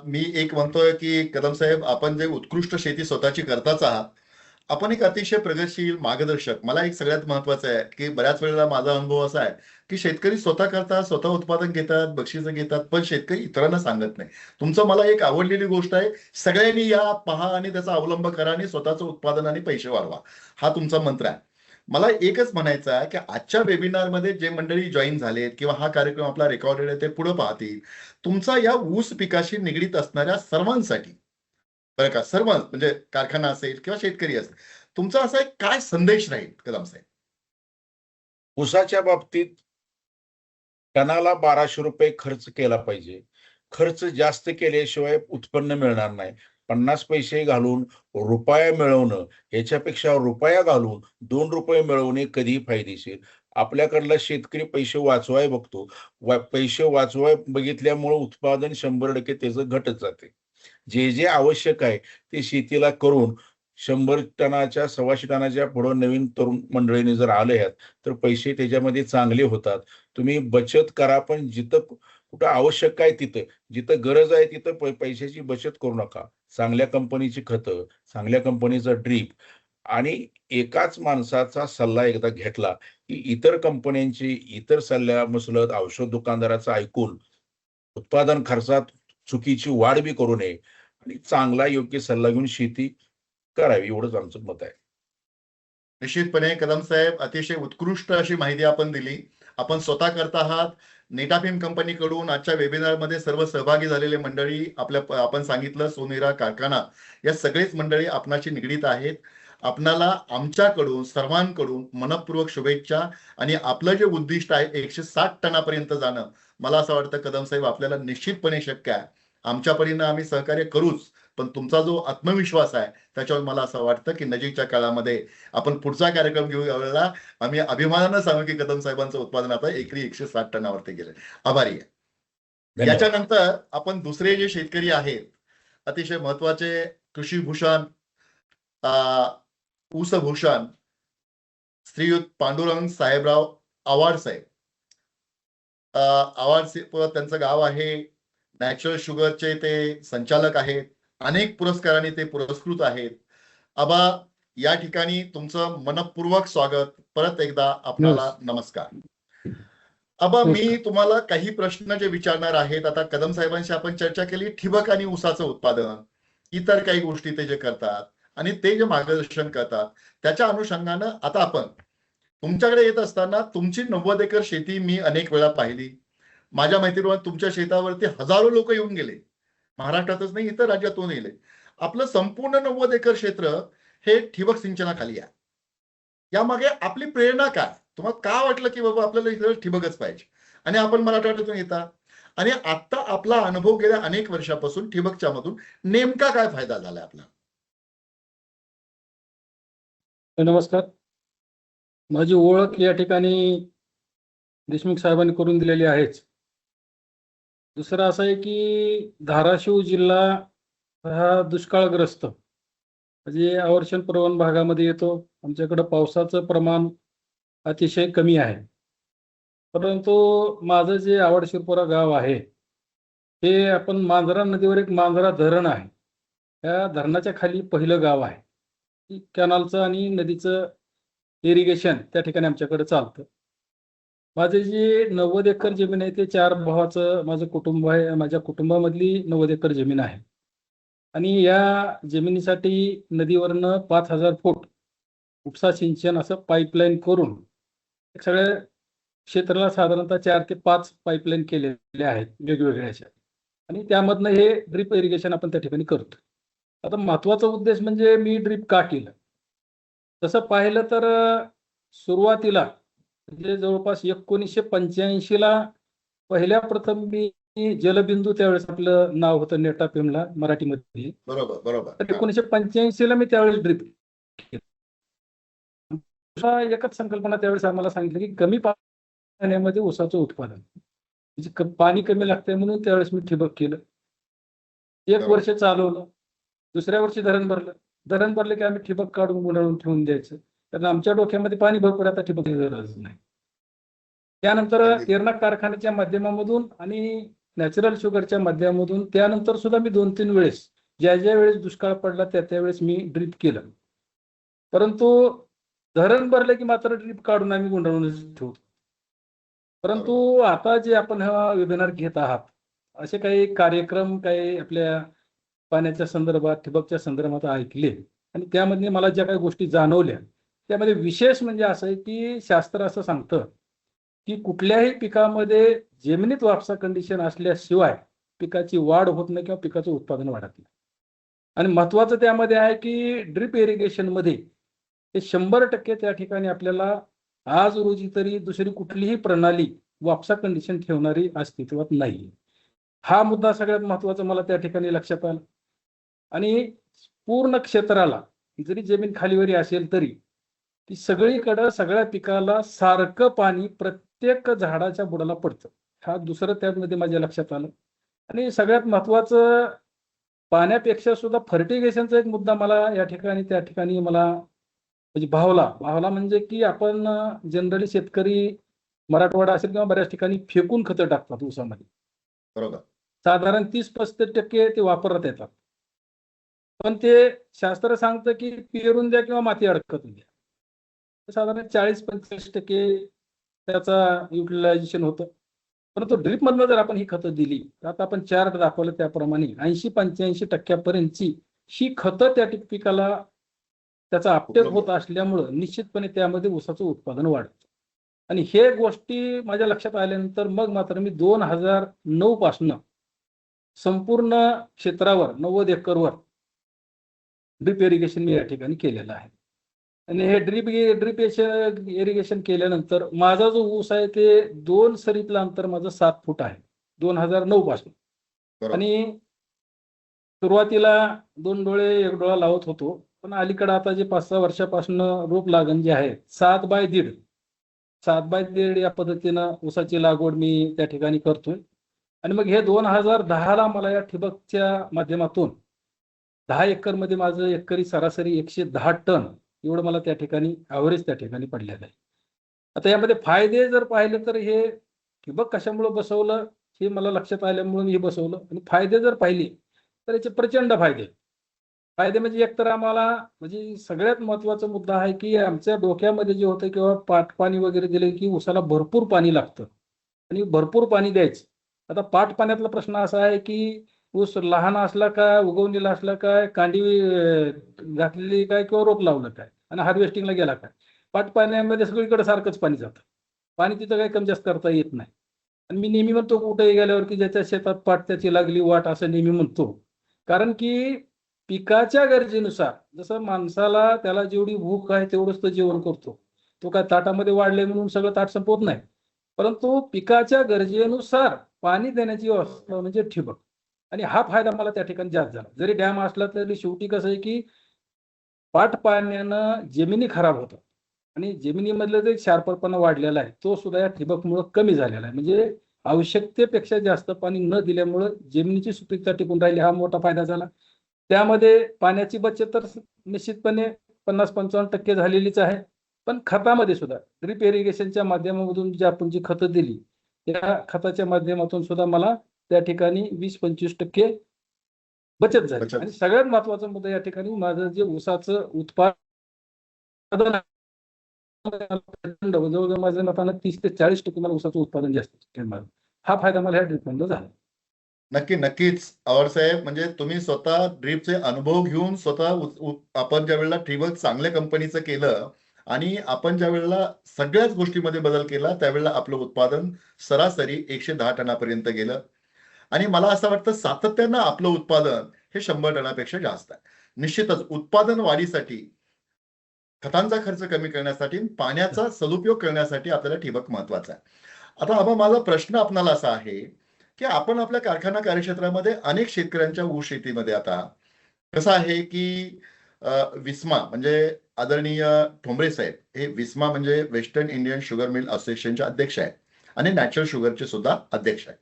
मी एक म्हणतोय, की कदम साहेब आपण जे उत्कृष्ट शेती स्वतःची करताच आहात. आपण एक अतिशय प्रगतशील मार्गदर्शक. मला एक सगळ्यात महत्वाचं आहे, की बऱ्याच वेळेला माझा अनुभव असा आहे, की शेतकरी स्वतः करतात, स्वतः उत्पादन घेतात, बक्षिसं घेतात, पण शेतकरी इतरांना सांगत नाही. तुमचं मला एक आवडलेली गोष्ट आहे, सगळ्यांनी या, पहा आणि त्याचा अवलंब करा आणि स्वतःचं उत्पादन आणि पैसे वाढवा. हा तुमचा मंत्र आहे. मला एकच म्हणायचं आहे, की आजच्या वेबिनारमध्ये जे मंडळी जॉइन झालेत किंवा हा कार्यक्रम आपला रेकॉर्डेड आहे ते पुढे पाहतील. तुमचा या ऊस पिकाशी निगडीत असणाऱ्या सर्वांसाठी बरं का, सर्व म्हणजे कारखाना असेल किंवा शेतकरी असेल, तुमचा असा एक काय संदेश राहील कदम साहेब? ऊसाच्या बाबतीत टनाला ₹1200 खर्च केला पाहिजे. खर्च जास्त केल्याशिवाय उत्पन्न मिळणार नाही. 50 पैसे घालून रुपया मिळवणं, याच्यापेक्षा रुपया घालून ₹2 मिळवणे कधीही फायदेशीर. आपल्याकडला शेतकरी पैसे वाचवाय बघतो. पैसे वाचवाय बघितल्यामुळं उत्पादन 100% त्याचं घटत जाते. जे जे आवश्यक आहे ते शेतीला करून 100 टनाच्या 125 टनाच्या पुढं नवीन तरुण मंडळीने जर आले आहेत, तर पैसे त्याच्यामध्ये चांगले होतात. तुम्ही बचत करा, पण जिथं कुठं आवश्यक आहे तिथं, जिथं गरज आहे तिथं पैशाची बचत करू नका. चांगल्या कंपनीची खतं, चांगल्या कंपनीचं ड्रीप आणि एकाच माणसाचा सल्ला एकदा घेतला, की इतर कंपन्यांची, इतर सल्ल्यामसलत औषध दुकानदाराचं ऐकून उत्पादन खर्चात चुकीची वाढ बी करू नये आणि चांगला योग्य सल्ला घेऊन शेती करावी, एवढंच आमचं मत आहे. निश्चितपणे कदम साहेब अतिशय उत्कृष्ट अशी माहिती आपण दिली. आपण स्वतः करत आहात. नेटाफिम कंपनीकडून आजच्या वेबिनारमध्ये सर्व सहभागी झालेले मंडळी आपण सांगितलं सोनेरा कारखाना या सगळेच मंडळी आपणाशी निगडीत आहेत. आपणाला आमच्याकडून सर्वांकडून मनपूर्वक शुभेच्छा आणि आपलं जे उद्दिष्ट आहे 160 टनापर्यंत जाणं, मला असं वाटतं कदम साहेब आपल्याला निश्चितपणे शक्य आहे. आमच्या परीनं आम्ही सहकार्य करूच. पण तुमचा जो आत्मविश्वास आहे त्याच्यावर मला असं वाटतं की नजीकच्या काळामध्ये आपण पुढचा कार्यक्रम घेऊ यावेळेला आम्ही अभिमानानं सांगू की कदम साहेबांचं उत्पादन आता एकरी 160 टनावरती गेले. आभारी आहे. धन्यवाद. याच्यानंतर आपण दुसरे जे शेतकरी आहेत अतिशय महत्वाचे कृषी भूषण ऊस भूषण श्रीयुत पांडुरंग साहेबराव आव्हाड साहेब. आव्हाड त्यांचं गाव आहे. नॅचरल शुगरचे ते संचालक आहेत. अनेक पुरस्कारांनी ते पुरस्कृत आहेत. आबा, या ठिकाणी तुमचं मनपूर्वक स्वागत. परत एकदा आपल्याला नमस्कार. आबा, मी तुम्हाला काही प्रश्न जे विचारणार आहेत. आता कदम साहेबांशी आपण चर्चा केली ठिबक आणि ऊसाचं उत्पादन, इतर काही गोष्टी ते जे करतात आणि ते जे मार्गदर्शन करतात त्याच्या अनुषंगानं आता आपण तुमच्याकडे येत असताना तुमची 90 एकर शेती मी अनेक वेळा पाहिली. माझ्या माहितीवर तुमच्या शेतावरती हजारो लोक येऊन गेले. महाराष्ट्रातच नाही, इतर राज्यातून गेले. आपलं संपूर्ण 90 एकर क्षेत्र हे ठिबक सिंचनाखाली आहे. यामागे आपली प्रेरणा काय? तुम्हाला का वाटलं की बाबा आपल्याला इथं ठिबकच पाहिजे आणि आपण मराठवाड्यातून येता आणि आता आपला अनुभव गेल्या अनेक वर्षापासून ठिबकच्या मधून नेमका काय फायदा झालाय आपला? नमस्कार. माझी ओळख या ठिकाणी देशमुख साहेबांनी करून दिलेली आहेच. दुसरं असं आहे की धाराशिव जिल्हा हा दुष्काळग्रस्त म्हणजे आवर्षण प्रवण भागामध्ये येतो. आमच्याकडे पावसाचं प्रमाण अतिशय कमी आहे. परंतु माझं जे आवड शिरपुरा गाव आहे हे आपण मांजरा नदीवर एक मांजरा धरण आहे. त्या धरणाच्या खाली पहिलं गाव आहे. कॅनलचं आणि नदीचं इरिगेशन त्या ठिकाणी आमच्याकडे चालतं. माझे जे 90 एकर जमीन आहे ते 4 भावाचं माझं कुटुंब आहे. माझ्या कुटुंबामधली 90 एकर जमीन आहे आणि या जमिनीसाठी नदीवरनं 5000 फूट उपसा सिंचन असं पाईपलाईन करून सगळ्या क्षेत्राला साधारणतः 4 ते 5 पाईपलाईन केलेले आहेत वेगवेगळ्या अशा आणि त्यामधनं हे ड्रिप इरिगेशन आपण त्या ठिकाणी करतो. आता महत्वाचा उद्देश म्हणजे मी ड्रिप का केलं तसं पाहिलं तर सुरुवातीला म्हणजे जवळपास 1985 ला पहिल्या प्रथम मी जलबिंदू त्यावेळेस आपलं नाव होतं नेटापेमला मराठीमध्ये. बरोबर बरोबर. तर 1985 ला मी त्यावेळेस ड्रिप एकच संकल्पना त्यावेळेस आम्हाला सांगितलं की कमी पाण्यामध्ये ऊसाचं उत्पादन म्हणजे पाणी कमी लागतंय म्हणून त्यावेळेस मी ठिबक केलं. 1 वर्ष चालवलं. दुसऱ्या वर्षी धरण भरलं की आम्ही ठिबक काढून गुंडाळून ठेवून द्यायचं. कारण आमच्या डोक्यामध्ये पाणी भरपूर आता ठिबक गरज नाही. त्यानंतर एरणाक कारखान्याच्या माध्यमामधून आणि नॅचरल शुगरच्या माध्यमामधून त्यानंतर सुद्धा मी 2-3 वेळेस ज्या वेळेस दुष्काळ पडला त्यावेळेस मी ड्रिप केलं. परंतु धरण भरलं की मात्र ड्रिप काढून आम्ही गुंडाळून ठेवतो. परंतु आता जे आपण हा वेबिनार घेत आहात असे काही कार्यक्रम काही आपल्या पाण्याच्या संदर्भात ठिबकच्या संदर्भात ऐकले आणि त्यामध्ये मला ज्या काही गोष्टी जाणवल्या त्यामध्ये विशेष म्हणजे असं आहे की शास्त्र असं सांगतं की कुठल्याही पिकामध्ये जमिनीत वापसा कंडिशन असल्याशिवाय पिकाची वाढ होत नाही किंवा पिकाचं उत्पादन वाढत नाही. आणि महत्वाचं त्यामध्ये आहे की ड्रिप इरिगेशन मध्ये हे 100% त्या ठिकाणी आपल्याला आज रोजी तरी दुसरी कुठलीही प्रणाली वापसा कंडिशन ठेवणारी अस्तित्वात नाही. हा मुद्दा सगळ्यात महत्वाचा मला त्या ठिकाणी लक्षात आला. आणि पूर्ण क्षेत्राला जरी जमीन खालीवरी असेल तरी ती सगळीकडं सगळ्या पिकाला सारखं पाणी प्रत्येक झाडाच्या बुडाला पडतं. हा दुसरं त्यामध्ये माझ्या लक्षात आलं. आणि सगळ्यात महत्वाचं पाण्यापेक्षा सुद्धा फर्टिगेशनचा एक मुद्दा मला या ठिकाणी त्या ठिकाणी मला म्हणजे भावला म्हणजे की आपण जनरली शेतकरी मराठवाडा असेल किंवा बऱ्याच ठिकाणी फेकून खतं टाकतात ऊसामध्ये. बरोबर. साधारण 30-35% ते वापरत येतात. पण ते शास्त्र सांगतं की पेरून द्या किंवा माती अडकत द्या. साधारण 40-45% त्याचा युटिलायझेशन होतं. परंतु ड्रिप मधनं जर आपण ही खतं दिली तर आता आपण चार्ट दाखवलं त्याप्रमाणे 80-85% ही खतं त्या पिकाला त्याचा अपटेक होत असल्यामुळं निश्चितपणे त्यामध्ये ऊसाचं उत्पादन वाढतं. आणि हे गोष्टी माझ्या लक्षात आल्यानंतर मग मात्र मी 2009 पासून संपूर्ण क्षेत्रावर 90 एकरवर ड्रिप इरिगेशन मी या ठिकाणी केलेलं आहे. आणि हे ड्रिप इरिगेशन केल्यानंतर माझा जो ऊस आहे ते 2 सरीतलं अंतर माझं 7 फूट आहे 2009 पासून. आणि सुरुवातीला 2 डोळे 1 डोळा लावत होतो, पण अलीकडे आता जे 5-6 वर्षापासून रोप लागण जे आहे 7x1.5 या पद्धतीनं ऊसाची लागवड मी त्या ठिकाणी करतोय. आणि मग हे 2010ला मला या ठिबकच्या माध्यमातून 10 एकरमध्ये माझं एकरी सरासरी 110 टन एवढं मला त्या ठिकाणी ॲव्हरेज त्या ठिकाणी पडलेलं आहे. आता यामध्ये फायदे जर पाहिले तर हे ठिबक कशामुळे बसवलं हे मला लक्षात आल्यामुळे मी हे बसवलं. आणि फायदे जर पाहिले तर याचे प्रचंड फायदे. फायदे म्हणजे एकतर आम्हाला म्हणजे सगळ्यात महत्त्वाचा मुद्दा आहे की आमच्या डोक्यामध्ये जे होतं किंवा पाणी वगैरे दिले की ऊसाला भरपूर पाणी लागतं आणि भरपूर पाणी द्यायचं. आता पाण्यातला प्रश्न असा आहे की ऊस लहान असला काय, उगवणीला असला काय, कांडी घातलेली काय किंवा रोप लावलं काय आणि हार्वेस्टिंगला गेला काय, पाण्यामध्ये सगळीकडे सारखंच पाणी जातं. पाणी तिथं काही कमी जास्त करता येत नाही. आणि मी नेहमी म्हणतो कुठेही गेल्यावर की ज्याच्या शेतात पाट त्याची लागली वाट असं नेहमी म्हणतो. कारण की पिकाच्या गरजेनुसार जसं माणसाला त्याला जेवढी भूक आहे तेवढंच तो जेवण करतो. तो काय ताटामध्ये वाढले म्हणून सगळं ताट संपवत नाही. परंतु पिकाच्या गरजेनुसार पाणी देण्याची व्यवस्था म्हणजे ठिबक. आणि हा फायदा मला त्या ठिकाणी जास्त झाला. जरी डॅम असला तरी शेवटी कसं आहे की पाण्यानं जमिनी खराब होतात आणि जमिनीमधलं जे क्षारफळपणा वाढलेला आहे तो सुद्धा या ठिबकमुळे कमी झालेला आहे. म्हणजे आवश्यकतेपेक्षा जास्त पाणी न दिल्यामुळं जमिनीची सुपीकता टिकून राहिली, हा मोठा फायदा झाला. त्यामध्ये पाण्याची बचत तर निश्चितपणे 50-55% झालेलीच आहे. पण खतामध्ये सुद्धा ड्रिप इरिगेशनच्या माध्यमामधून जी आपण जी खतं दिली त्या खताच्या माध्यमातून सुद्धा मला त्या ठिकाणी 20-25% बचत झाली. बचत. आणि सगळ्यात महत्त्वाचा मुद्दा या ठिकाणी माझं जे ऊसाचं उत्पादन आहे, जवळजवळ माझ्या मतानं 30 ते 40% मला ऊसाचं उत्पादन जास्त झालं. हा फायदा मला ह्या ड्रिपमधून झाला. नक्कीच आवाड साहेब, म्हणजे तुम्ही स्वतः ड्रीपचे अनुभव घेऊन स्वतः आपण ज्या वेळेला ठिबक चांगल्या कंपनीचं केलं आणि आपण ज्या वेळेला सगळ्याच गोष्टीमध्ये बदल केला त्यावेळेला आपलं उत्पादन सरासरी 110 टनापर्यंत गेलं. आणि मला असं वाटतं सातत्यानं आपलं उत्पादन हे 100 टनापेक्षा जास्त आहे. निश्चितच उत्पादन वाढीसाठी, खतांचा खर्च कमी करण्यासाठी, पाण्याचा सदुपयोग करण्यासाठी आपल्याला ठिबक महत्वाचा आहे. आता आबा माझा प्रश्न आपणाला असा आहे की आपण आपल्या कारखाना कार्यक्षेत्रामध्ये अनेक शेतकऱ्यांच्या ऊस शेतीमध्ये आता कसं आहे की विस्मा म्हणजे आदरणीय ठोंबरे साहेब हे विस्मा म्हणजे वेस्टर्न इंडियन शुगर मिल असोसिएशनचे अध्यक्ष आहेत आणि नॅचरल शुगरचे सुद्धा अध्यक्ष आहेत.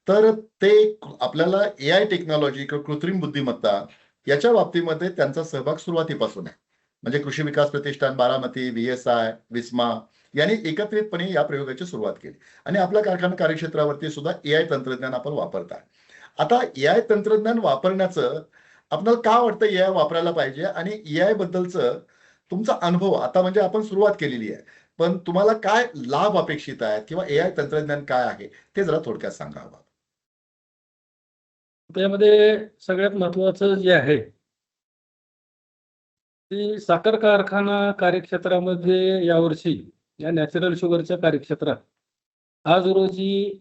तर ते आपल्याला AI टेक्नॉलॉजी किंवा कृत्रिम बुद्धिमत्ता याच्या बाबतीमध्ये त्यांचा सहभाग सुरुवातीपासून आहे. म्हणजे कृषी विकास प्रतिष्ठान बारामती, VSI, विस्मा यांनी एकत्रितपणे या प्रयोगाची सुरुवात केली आणि आपल्या कारखाना कार्यक्षेत्रावरती सुद्धा AI तंत्रज्ञान आपण वापरताय. आता AI तंत्रज्ञान वापरण्याचं आपल्याला का वाटतं AI वापरायला पाहिजे आणि AI बद्दलचं तुमचा अनुभव आता म्हणजे आपण सुरुवात केलेली आहे, पण तुम्हाला काय लाभ अपेक्षित आहेत किंवा AI तंत्रज्ञान काय आहे ते जरा थोडक्यात सांगावं. त्यामध्ये सगळ्यात महत्त्वाचं जे आहे की साखर कारखाना कार्यक्षेत्रामध्ये यावर्षी या नॅचरल शुगरच्या कार्यक्षेत्रात आज रोजी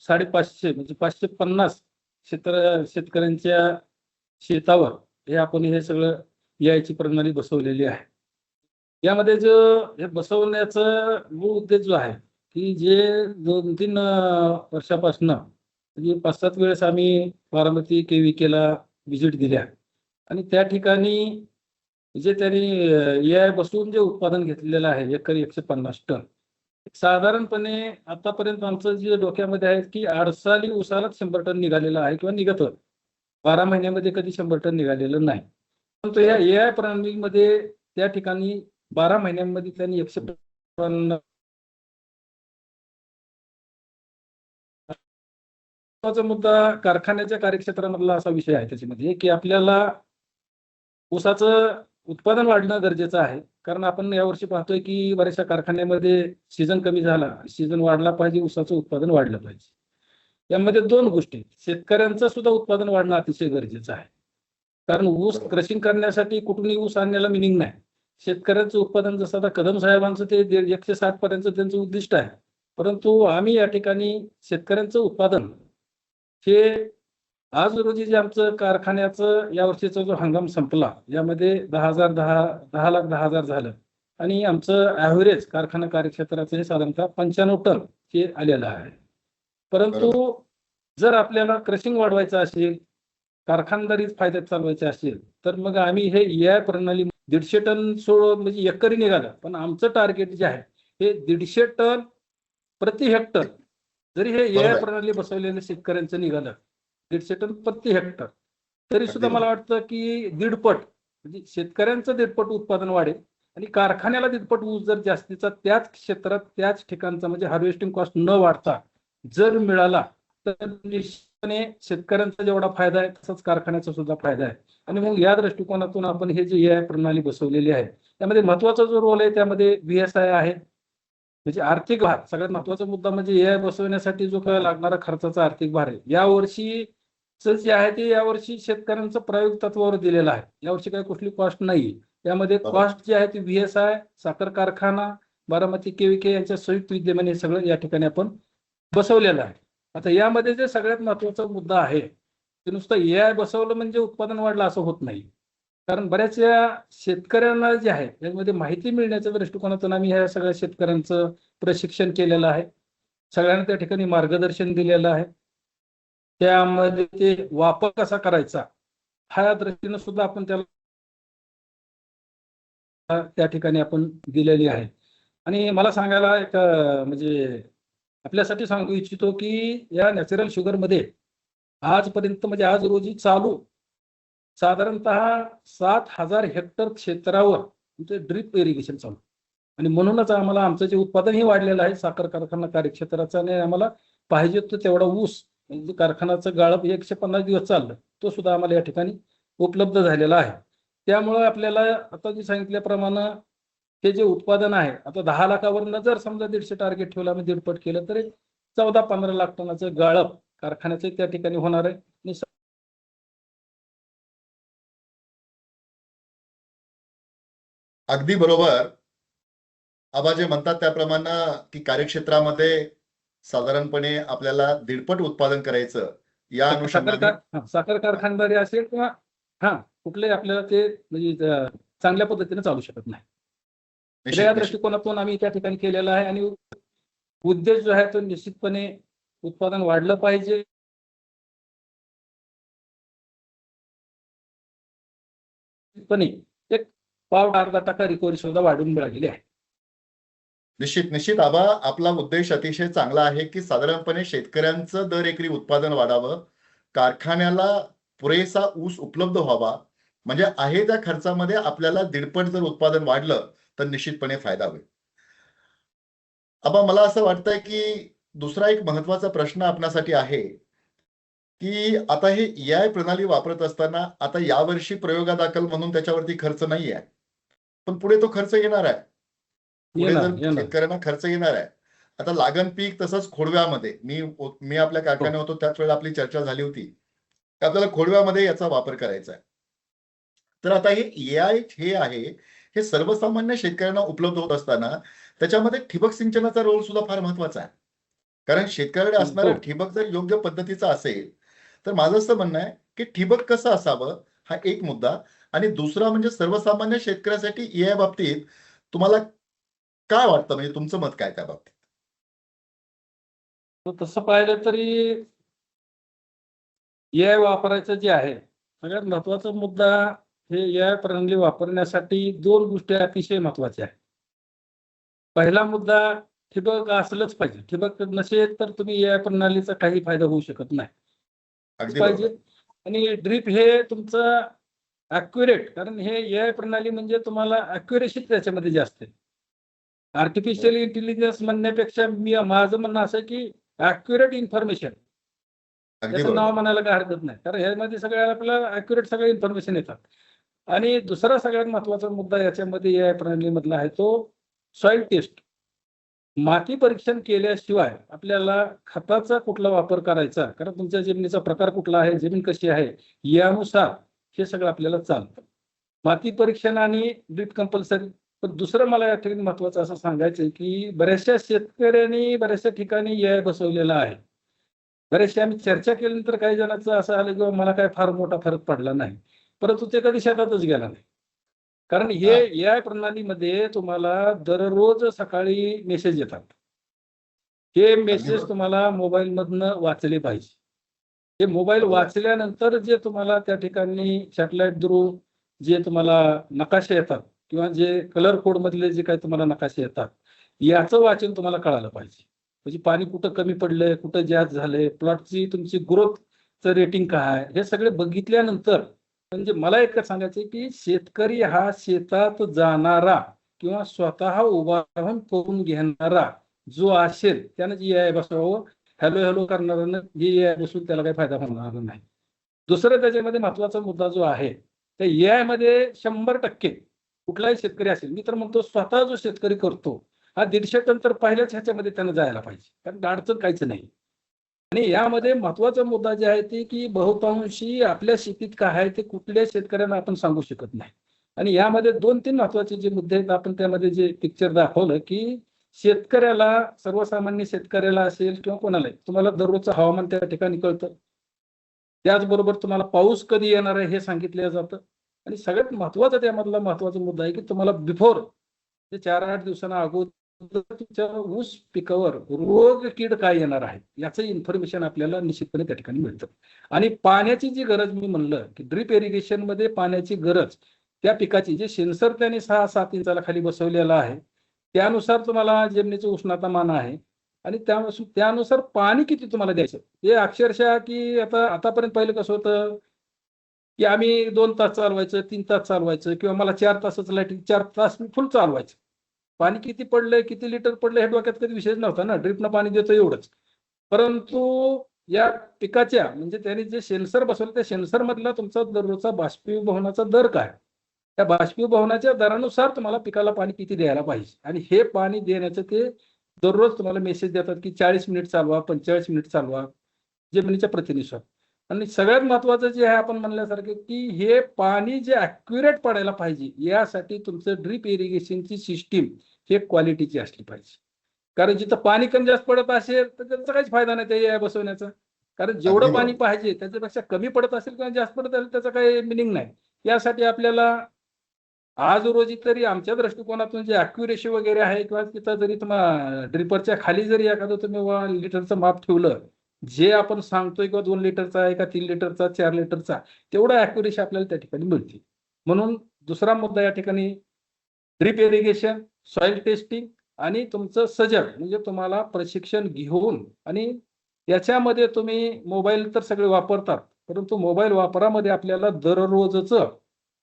550 म्हणजे 550 शेतकऱ्यांच्या शेतावर हे आपण हे सगळं यायची प्रणाली बसवलेली आहे. यामध्ये जो हे बसवण्याचा मूळ उद्देश जो आहे की जे 2-3 वर्षापासून म्हणजे 5-7 वेळेस आम्ही बारामती KVKला व्हिजिट दिल्या आणि त्या ठिकाणी जे त्यांनी AI बसवून जे उत्पादन घेतलेलं आहे एकरी 150 टन. साधारणपणे आतापर्यंत आमचं जे डोक्यामध्ये आहे की आडसाली ऊसालाच 100 टन निघालेलं आहे किंवा निघत होतं. 12 महिन्यामध्ये कधी 100 टन निघालेलं नाही. परंतु या AI प्रणालीमध्ये त्या ठिकाणी 12 महिन्यांमध्ये त्यांनी 150 महत्त्वाचा मुद्दा कारखान्याच्या कार्यक्षेत्रामधला असा विषय आहे त्याच्यामध्ये की आपल्याला ऊसाचं उत्पादन वाढणं गरजेचं आहे. कारण आपण यावर्षी पाहतोय की बऱ्याचशा कारखान्यामध्ये सीझन कमी झाला, सीझन वाढला पाहिजे, ऊसाचं उत्पादन वाढलं पाहिजे. यामध्ये 2 गोष्टी, शेतकऱ्यांचं सुद्धा उत्पादन वाढणं अतिशय गरजेचं आहे. कारण ऊस क्रशिंग करण्यासाठी कुठूनही ऊस आणण्याला मिनिंग नाही. शेतकऱ्यांचं उत्पादन जसं आता कदम साहेबांचं ते 160 पर्यंत त्यांचं उद्दिष्ट आहे. परंतु आम्ही या ठिकाणी शेतकऱ्यांचं उत्पादन हे आज रोजी जे आमचं कारखान्याचं यावर्षीचा जो हंगाम संपला यामध्ये 10,10,10,10,000 झालं आणि आमचं ॲव्हरेज कारखाना कार्यक्षेत्राचं हे साधारणतः 95 टन हे आलेलं आहे. परंतु जर आपल्याला क्रशिंग वाढवायचं असेल, कारखानदारीच फायद्यात चालवायचे असेल तर मग आम्ही हे AI प्रणाली 150 टन म्हणजे एकरी निघालं, पण आमचं टार्गेट जे आहे हे 150 टन प्रति हेक्टर. जरी हे AI बरोबर. प्रणाली बसवलेल्या शेतकऱ्यांचं निघालं 150 टन प्रति हेक्टर, तरी अगदी सुद्धा मला बरोबर. वाटतं की दीडपट म्हणजे शेतकऱ्यांचं दीडपट उत्पादन वाढेल आणि कारखान्याला दीडपट ऊस जर जास्तीचा त्याच क्षेत्रात त्याच ठिकाणचा म्हणजे हार्वेस्टिंग कॉस्ट न वाढता जर मिळाला तर निश्चितपणे शेतकऱ्यांचा जेवढा फायदा आहे तसाच कारखान्याचा सुद्धा फायदा आहे. आणि मग या दृष्टिकोनातून आपण हे जे AI प्रणाली बसवलेली आहे त्यामध्ये महत्वाचा जो रोल आहे त्यामध्ये VSI आहे, म्हणजे आर्थिक भार. सगळ्यात महत्वाचा मुद्दा म्हणजे AI बसवण्यासाठी जो काय लागणारा खर्चाचा आर्थिक भार आहे यावर्षी जे आहे ते यावर्षी शेतकऱ्यांचं प्रायोगिक तत्वावर दिलेलं आहे. यावर्षी काही कुठली कॉस्ट नाही. त्यामध्ये बरोबर. कॉस्ट जी आहे ती VSI, साखर कारखाना, बारामती KVK यांच्या संयुक्त विद्यमाने सगळं या ठिकाणी आपण बसवलेलं आहे. आता यामध्ये जे सगळ्यात महत्वाचा मुद्दा आहे ते नुसतं AI बसवलं म्हणजे उत्पादन वाढलं असं होत नाही. कारण बऱ्याचशा शेतकऱ्यांना जे आहे यामध्ये माहिती मिळण्याच्या दृष्टिकोनातून आम्ही ह्या सगळ्या शेतकऱ्यांचं प्रशिक्षण केलेलं आहे. सगळ्यांना त्या ठिकाणी मार्गदर्शन दिलेलं आहे. त्यामध्ये ते वापर कसा करायचा ह्या दृष्टीनं सुद्धा आपण त्याला त्या ठिकाणी आपण दिलेली आहे. आणि मला सांगायला एक म्हणजे आपल्यासाठी सांगू इच्छितो की या नॅचरल शुगर मध्ये आजपर्यंत म्हणजे आज रोजी चालू साधारणतः 7,000 हेक्टर क्षेत्रावर ड्रिप इरिगेशन चालू आणि म्हणूनच आम्हाला आमचं जे उत्पादनही वाढलेलं आहे साखर कारखाना कार्यक्षेत्राचा आणि आम्हाला पाहिजे तो तेवढा ऊस म्हणजे कारखान्याचं गाळप 150 दिवस चाललं तो सुद्धा आम्हाला या ठिकाणी उपलब्ध झालेला आहे. त्यामुळे आपल्याला आता जे सांगितल्याप्रमाणे हे जे उत्पादन आहे आता 10 लाखावरनं जर समजा 150 टार्गेट ठेवलं आम्ही दीडपट केलं तर 14-15 लाख टनाचं गाळप कारखान्याचं त्या ठिकाणी होणार आहे. आणि अगदी बरोबर. आबा जे म्हणतात त्याप्रमाणे की कार्यक्षेत्रामध्ये साधारणपणे आपल्याला दीडपट उत्पादन करायचं या अनुषंगाने साखर कारखानदारी असेल किंवा कुठलेही आपल्याला ते म्हणजे चांगल्या पद्धतीने चालू शकत नाही. तर निश्चित या निश्चित दृष्टिकोनातून आम्ही त्या ठिकाणी केलेला आहे आणि उद्देश जो आहे तो निश्चितपणे उत्पादन वाढलं पाहिजे. पण एक पाव अर्धा टक्का रिकव्हरी सुद्धा वाढून मिळालेली आहे. निश्चित निश्चित आबा आपला उद्देश अतिशय चांगला आहे की साधारणपणे शेतकऱ्यांचं दर एकरी उत्पादन वाढावं, कारखान्याला पुरेसा ऊस उपलब्ध व्हावा, म्हणजे आहे त्या खर्चामध्ये आपल्याला दीडपट जर उत्पादन वाढलं तर निश्चितपणे फायदा होईल. आबा मला असं वाटतंय की दुसरा एक महत्वाचा प्रश्न आपणासाठी आहे की आता हे AI प्रणाली वापरत असताना आता यावर्षी प्रयोगादाखल म्हणून त्याच्यावरती खर्च नाही आहे, पण पुढे तो खर्च येणार आहे. पुढे जर शेतकऱ्यांना खर्च येणार आहे. आता लागण पीक तसंच खोडव्यामध्ये मी आपल्या कारखान्यात होतो त्याच वेळेला आपली चर्चा झाली होती की आपल्याला खोडव्यामध्ये याचा वापर करायचा आहे. तर आता हे AI हे आहे हे सर्वसामान्य शेतकऱ्यांना उपलब्ध होत असताना त्याच्यामध्ये ठिबक सिंचनाचा रोल सुद्धा फार महत्वाचा आहे. कारण शेतकऱ्याकडे असणारा ठिबक जर योग्य पद्धतीचा असेल तर माझं असं म्हणणं आहे की ठिबक कसं असावं हा एक मुद्दा आणि दुसरा म्हणजे सर्वसामान्य शेतकऱ्यासाठी AI बाबतीत तुम्हाला काय वाटतं, म्हणजे तुमचं मत काय त्या बाबतीत? तसं पाहिलं तरी AI वापरायचं जे आहे सगळ्यात महत्वाचा मुद्दा हे AI प्रणाली वापरण्यासाठी 2 गोष्टी अतिशय महत्वाच्या आहेत. पहिला मुद्दा ठिबक असलंच पाहिजे. ठिबक नसेल तर तुम्ही AI प्रणालीचा काही फायदा होऊ शकत नाही. अगदी पाहिजे. बरोबर. आणि ड्रीप हे तुमचं ॲक्युरेट, कारण हे AI प्रणाली म्हणजे तुम्हाला ॲक्युरेसी त्याच्यामध्ये जास्त आहे. आर्टिफिशियल इंटेलिजन्स म्हणण्यापेक्षा माझं म्हणणं असं की ॲक्युरेट इन्फॉर्मेशन अगदी त्याचं नाव बरोबर. म्हणायला काही हरकत नाही. कारण ह्यामध्ये सगळ्या आपल्याला ॲक्युरेट सगळे इन्फॉर्मेशन येतात. आणि दुसरा सगळ्यात महत्वाचा मुद्दा याच्यामध्ये AI प्रणालीमधला आहे तो सॉइल टेस्ट. माती परीक्षण केल्याशिवाय आपल्याला खताचा कुठला वापर करायचा, कारण तुमच्या जमिनीचा प्रकार कुठला आहे, जमीन कशी आहे यानुसार हे सगळं आपल्याला चालतं. माती परीक्षण आणि ड्रीप कंपल्सरी. पण दुसरं मला या ठिकाणी महत्वाचं असं सांगायचं की बऱ्याचशा शेतकऱ्यांनी बऱ्याचशा ठिकाणी AI बसवलेला आहे. बरेचसे आम्ही चर्चा केल्यानंतर काही जणांचं असं आलं की मला काय फार मोठा फरक पडला नाही, परंतु ते कधी शेतातच गेला नाही. कारण हे AI प्रणालीमध्ये तुम्हाला दररोज सकाळी मेसेज येतात. हे मेसेज तुम्हाला मोबाईल मधनं वाचले पाहिजे. हे मोबाईल बरोबर. वाचल्यानंतर जे तुम्हाला त्या ठिकाणी सॅटेलाइट थ्रू जे तुम्हाला नकाशे येतात किंवा जे कलर कोड मधले जे काही तुम्हाला नकाशे येतात, याचं वाचन तुम्हाला कळालं पाहिजे. म्हणजे पाणी कुठं कमी पडलंय, कुठं जास्त झालंय, प्लॉटची तुमची ग्रोथचं रेटिंग काय आहे, हे सगळे बघितल्यानंतर म्हणजे मला एकच सांगायचं की शेतकरी हा शेतात जाणारा किंवा स्वतः उभा राहून करून घेणारा जो असेल त्यानं जी AI बसवावं. हॅलो हॅलो करणाऱ्यानं जी AI बसून त्याला काही फायदा होणार नाही. दुसरं त्याच्यामध्ये महत्वाचा मुद्दा जो आहे, त्या AI मध्ये 100% कुठलाही शेतकरी असेल, मी तर म्हणतो स्वतः जो शेतकरी करतो, हा 150 टन तर पहिल्याच ह्याच्यामध्ये त्यानं जायला पाहिजे. कारण अडचण काहीच नाही. आणि यामध्ये महत्वाचा मुद्दा जे आहे ते की बहुतांशी आपल्या शेतीत काय आहे ते कुठल्या शेतकऱ्यांना आपण सांगू शकत नाही. आणि यामध्ये 2-3 महत्वाचे जे मुद्दे आहेत, आपण त्यामध्ये जे पिक्चर दाखवलं की शेतकऱ्याला, सर्वसामान्य शेतकऱ्याला असेल किंवा कोणालाही, तुम्हाला दररोजचं हवामान त्या ठिकाणी कळतं. त्याचबरोबर तुम्हाला पाऊस कधी येणार आहे हे सांगितलं जातं. आणि सगळ्यात महत्वाचा त्यामधला महत्वाचा मुद्दा आहे की तुम्हाला बिफोर 4-8 दिवसांना अगोदर तुमच्या ऊस पिकावर रोग कीड काय येणार आहे याचं इन्फॉर्मेशन आपल्याला निश्चितपणे त्या ठिकाणी मिळतं. आणि पाण्याची जी गरज मी म्हणलं की ड्रिप इरिगेशन मध्ये पाण्याची गरज त्या पिकाची जे सेन्सर त्याने 6-7 इंचाला खाली बसवलेला आहे, त्यानुसार तुम्हाला जमिनीचं उष्णतामान आहे आणि त्यानुसार पाणी किती तुम्हाला द्यायचं हे अक्षरशः की आतापर्यंत पहिलं कसं होतं की आम्ही 2 तास चालवायचं, 3 तास चालवायचं किंवा मला 4 तासाचं लाईटिंग 4 तास मी फुल चालवायचं. पाणी किती पडलंय, किती लिटर पडलंय हे डोक्यात कधी विषयच नव्हता ना. ड्रिपनं पाणी देतो एवढंच. परंतु या पिकाच्या म्हणजे त्यांनी जे सेन्सर बसवलं त्या सेन्सर मधला तुमचा दररोजचा बाष्पीभवनाचा दर काय? त्या बाष्पीभवनाच्या दरानुसार तुम्हाला पिकाला पाणी किती द्यायला पाहिजे आणि हे पाणी देण्याचं ते दररोज तुम्हाला मेसेज देतात की 40 मिनिट चालवा, 45 मिनिट चालवा, जमिनीच्या प्रतीनुसार. आणि सगळ्यात महत्वाचं जे आहे आपण म्हणल्यासारखं की हे पाणी जे ॲक्युरेट पडायला पाहिजे यासाठी तुमचं ड्रिप इरिगेशनची सिस्टीम हे क्वालिटीची असली पाहिजे. कारण जिथं पाणी कमी जास्त पडत असेल तर त्याचा काहीच फायदा नाही त्या AI बसवण्याचा. कारण जेवढं अगदी पाणी बरोबर. पाहिजे त्याच्यापेक्षा कमी पडत असेल किंवा जास्त पडत असेल त्याचा काही मिनिंग नाही. यासाठी आपल्याला आज रोजी तरी आमच्या दृष्टिकोनातून जे ॲक्युरेसी वगैरे आहे किंवा तिथं जरी तुम्हाला ड्रिपरच्या खाली जरी एखादं तुम्ही लिटरचं माप ठेवलं, जे आपण सांगतोय किंवा 2 लिटरचा आहे का 3 लिटरचा, 4 लिटरचा, तेवढं ॲक्युरेसी आपल्याला त्या ठिकाणी मिळते. म्हणून दुसरा मुद्दा या ठिकाणी ड्रिप इरिगेशन, सॉइल टेस्टिंग आणि तुमचं सजग म्हणजे तुम्हाला प्रशिक्षण घेऊन आणि याच्यामध्ये तुम्ही मोबाईल तर सगळे वापरतात, परंतु मोबाईल वापरामध्ये आपल्याला दररोजचं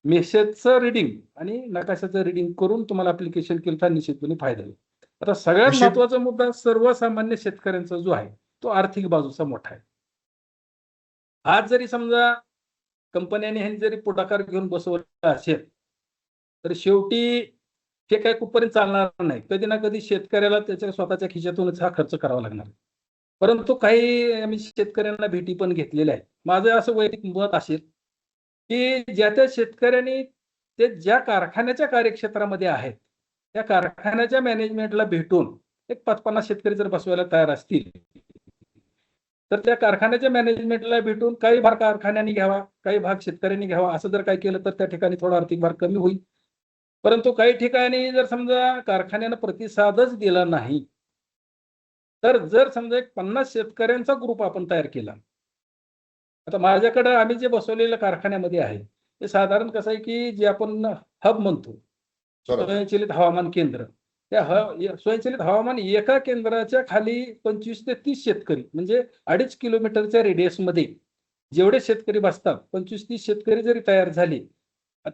मेसेजचं रीडिंग आणि नकाशाचं रीडिंग करून तुम्हाला ॲप्लिकेशन केलं तर निश्चितपणे फायदा होईल. आता सगळ्यात निश्चित. महत्वाचा मुद्दा सर्वसामान्य शेतकऱ्यांचा जो आहे, तो आर्थिक बाजूचा मोठा आहे. आज जरी समजा कंपन्यांनी ह्यांनी जरी पुढाकार घेऊन बसवला असेल, तर शेवटी हे काही कुठपर्यंत चालणार नाही. कधी ना कधी शेतकऱ्याला त्याच्या स्वतःच्या खिशातूनच हा खर्च करावा लागणार. परंतु काही आम्ही शेतकऱ्यांना भेटी पण घेतलेल्या आहेत. माझं असं वैयक्तिक मत असेल, की ज्या त्या शेतकऱ्यांनी ते ज्या कारखान्याच्या कार्यक्षेत्रामध्ये आहेत, त्या कारखान्याच्या मॅनेजमेंटला भेटून एक 5-50 शेतकरी जर बसवायला तयार असतील, तर त्या कारखान्याच्या मॅनेजमेंटला भेटून काही भाग कारखान्यांनी घ्यावा, काही भाग शेतकऱ्यांनी घ्यावा, असं जर काही केलं तर त्या ठिकाणी थोडा आर्थिक भार कमी होईल. परंतु काही ठिकाणी जर समजा कारखान्यानं प्रतिसादच दिला नाही, तर जर समजा एक 50 शेतकऱ्यांचा ग्रुप आपण तयार केला. आता माझ्याकडे आम्ही जे बसवलेलं कारखान्यामध्ये आहे, ते साधारण कसं आहे की जे आपण हब म्हणतो, बरोबर. स्वयंचलित हवामान केंद्र. त्या स्वयंचलित हवामान एका केंद्राच्या खाली 25 ते 30 शेतकरी म्हणजे 2.5 किलोमीटरच्या रेडियसमध्ये जेवढे शेतकरी बसतात, 25-30 शेतकरी जरी तयार झाले,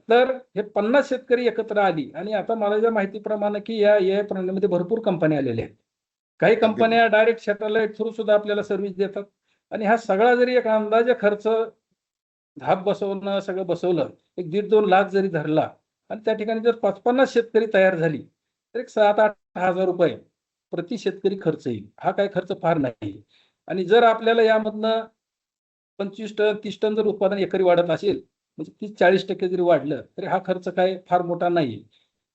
तर हे 50 शेतकरी एकत्र आली आणि आता मला ज्या माहितीप्रमाणे की या AI प्रणालीमध्ये भरपूर कंपन्या आलेल्या आहेत. काही अगदी बरोबर. कंपन्या डायरेक्ट सॅटेलाइट थ्रू सुद्धा आपल्याला सर्व्हिस देतात. आणि हा सगळा जरी एक अंदाजे खर्च धाप बसवणं सगळं बसवलं, एक 1.5-2 लाख जरी धरला आणि त्या ठिकाणी जर 5-50 शेतकरी तयार झाली, तर एक 7-8 हजार रुपये प्रति शेतकरी खर्च येईल. हा काही खर्च फार नाही. आणि जर आपल्याला यामधनं 25 टन, 30 टन जर उत्पादन एकरी वाढत असेल, म्हणजे 30-40% जरी वाढलं, तरी हा खर्च काही फार मोठा नाही.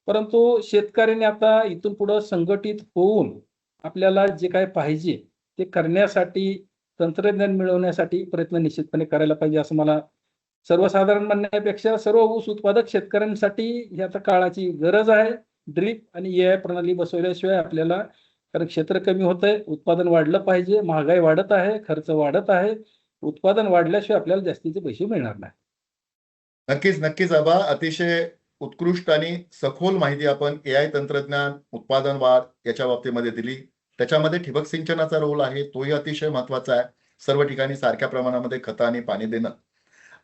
परंतु शेतकऱ्यांनी आता इथून पुढं संघटित होऊन आपल्याला जे काही पाहिजे ते करण्यासाठी, तंत्रज्ञान मिळवण्यासाठी प्रयत्न निश्चितपणे करायला पाहिजे, असं मला सर्वसाधारण म्हणण्यापेक्षा सर्व ऊस उत्पादक शेतकऱ्यांसाठी ही आता काळाची गरज आहे. ड्रीप आणि AI प्रणाली बसवल्याशिवाय आपल्याला, कारण क्षेत्र कमी होतंय, उत्पादन वाढलं पाहिजे, महागाई वाढत आहे, खर्च वाढत आहे. उत्पादन वाढल्याशिवाय आपल्याला जास्तीचे पैसे मिळणार नाही. नक्कीच नक्कीच आबा, अतिशय उत्कृष्ट आणि सखोल माहिती आपण एआय तंत्रज्ञान, उत्पादन वाढ याच्या बाबतीमध्ये दिली. त्याच्यामध्ये ठिबक सिंचनाचा रोल आहे, तोही अतिशय महत्वाचा आहे. सर्व ठिकाणी सारख्या प्रमाणामध्ये खतं आणि पाणी देणं.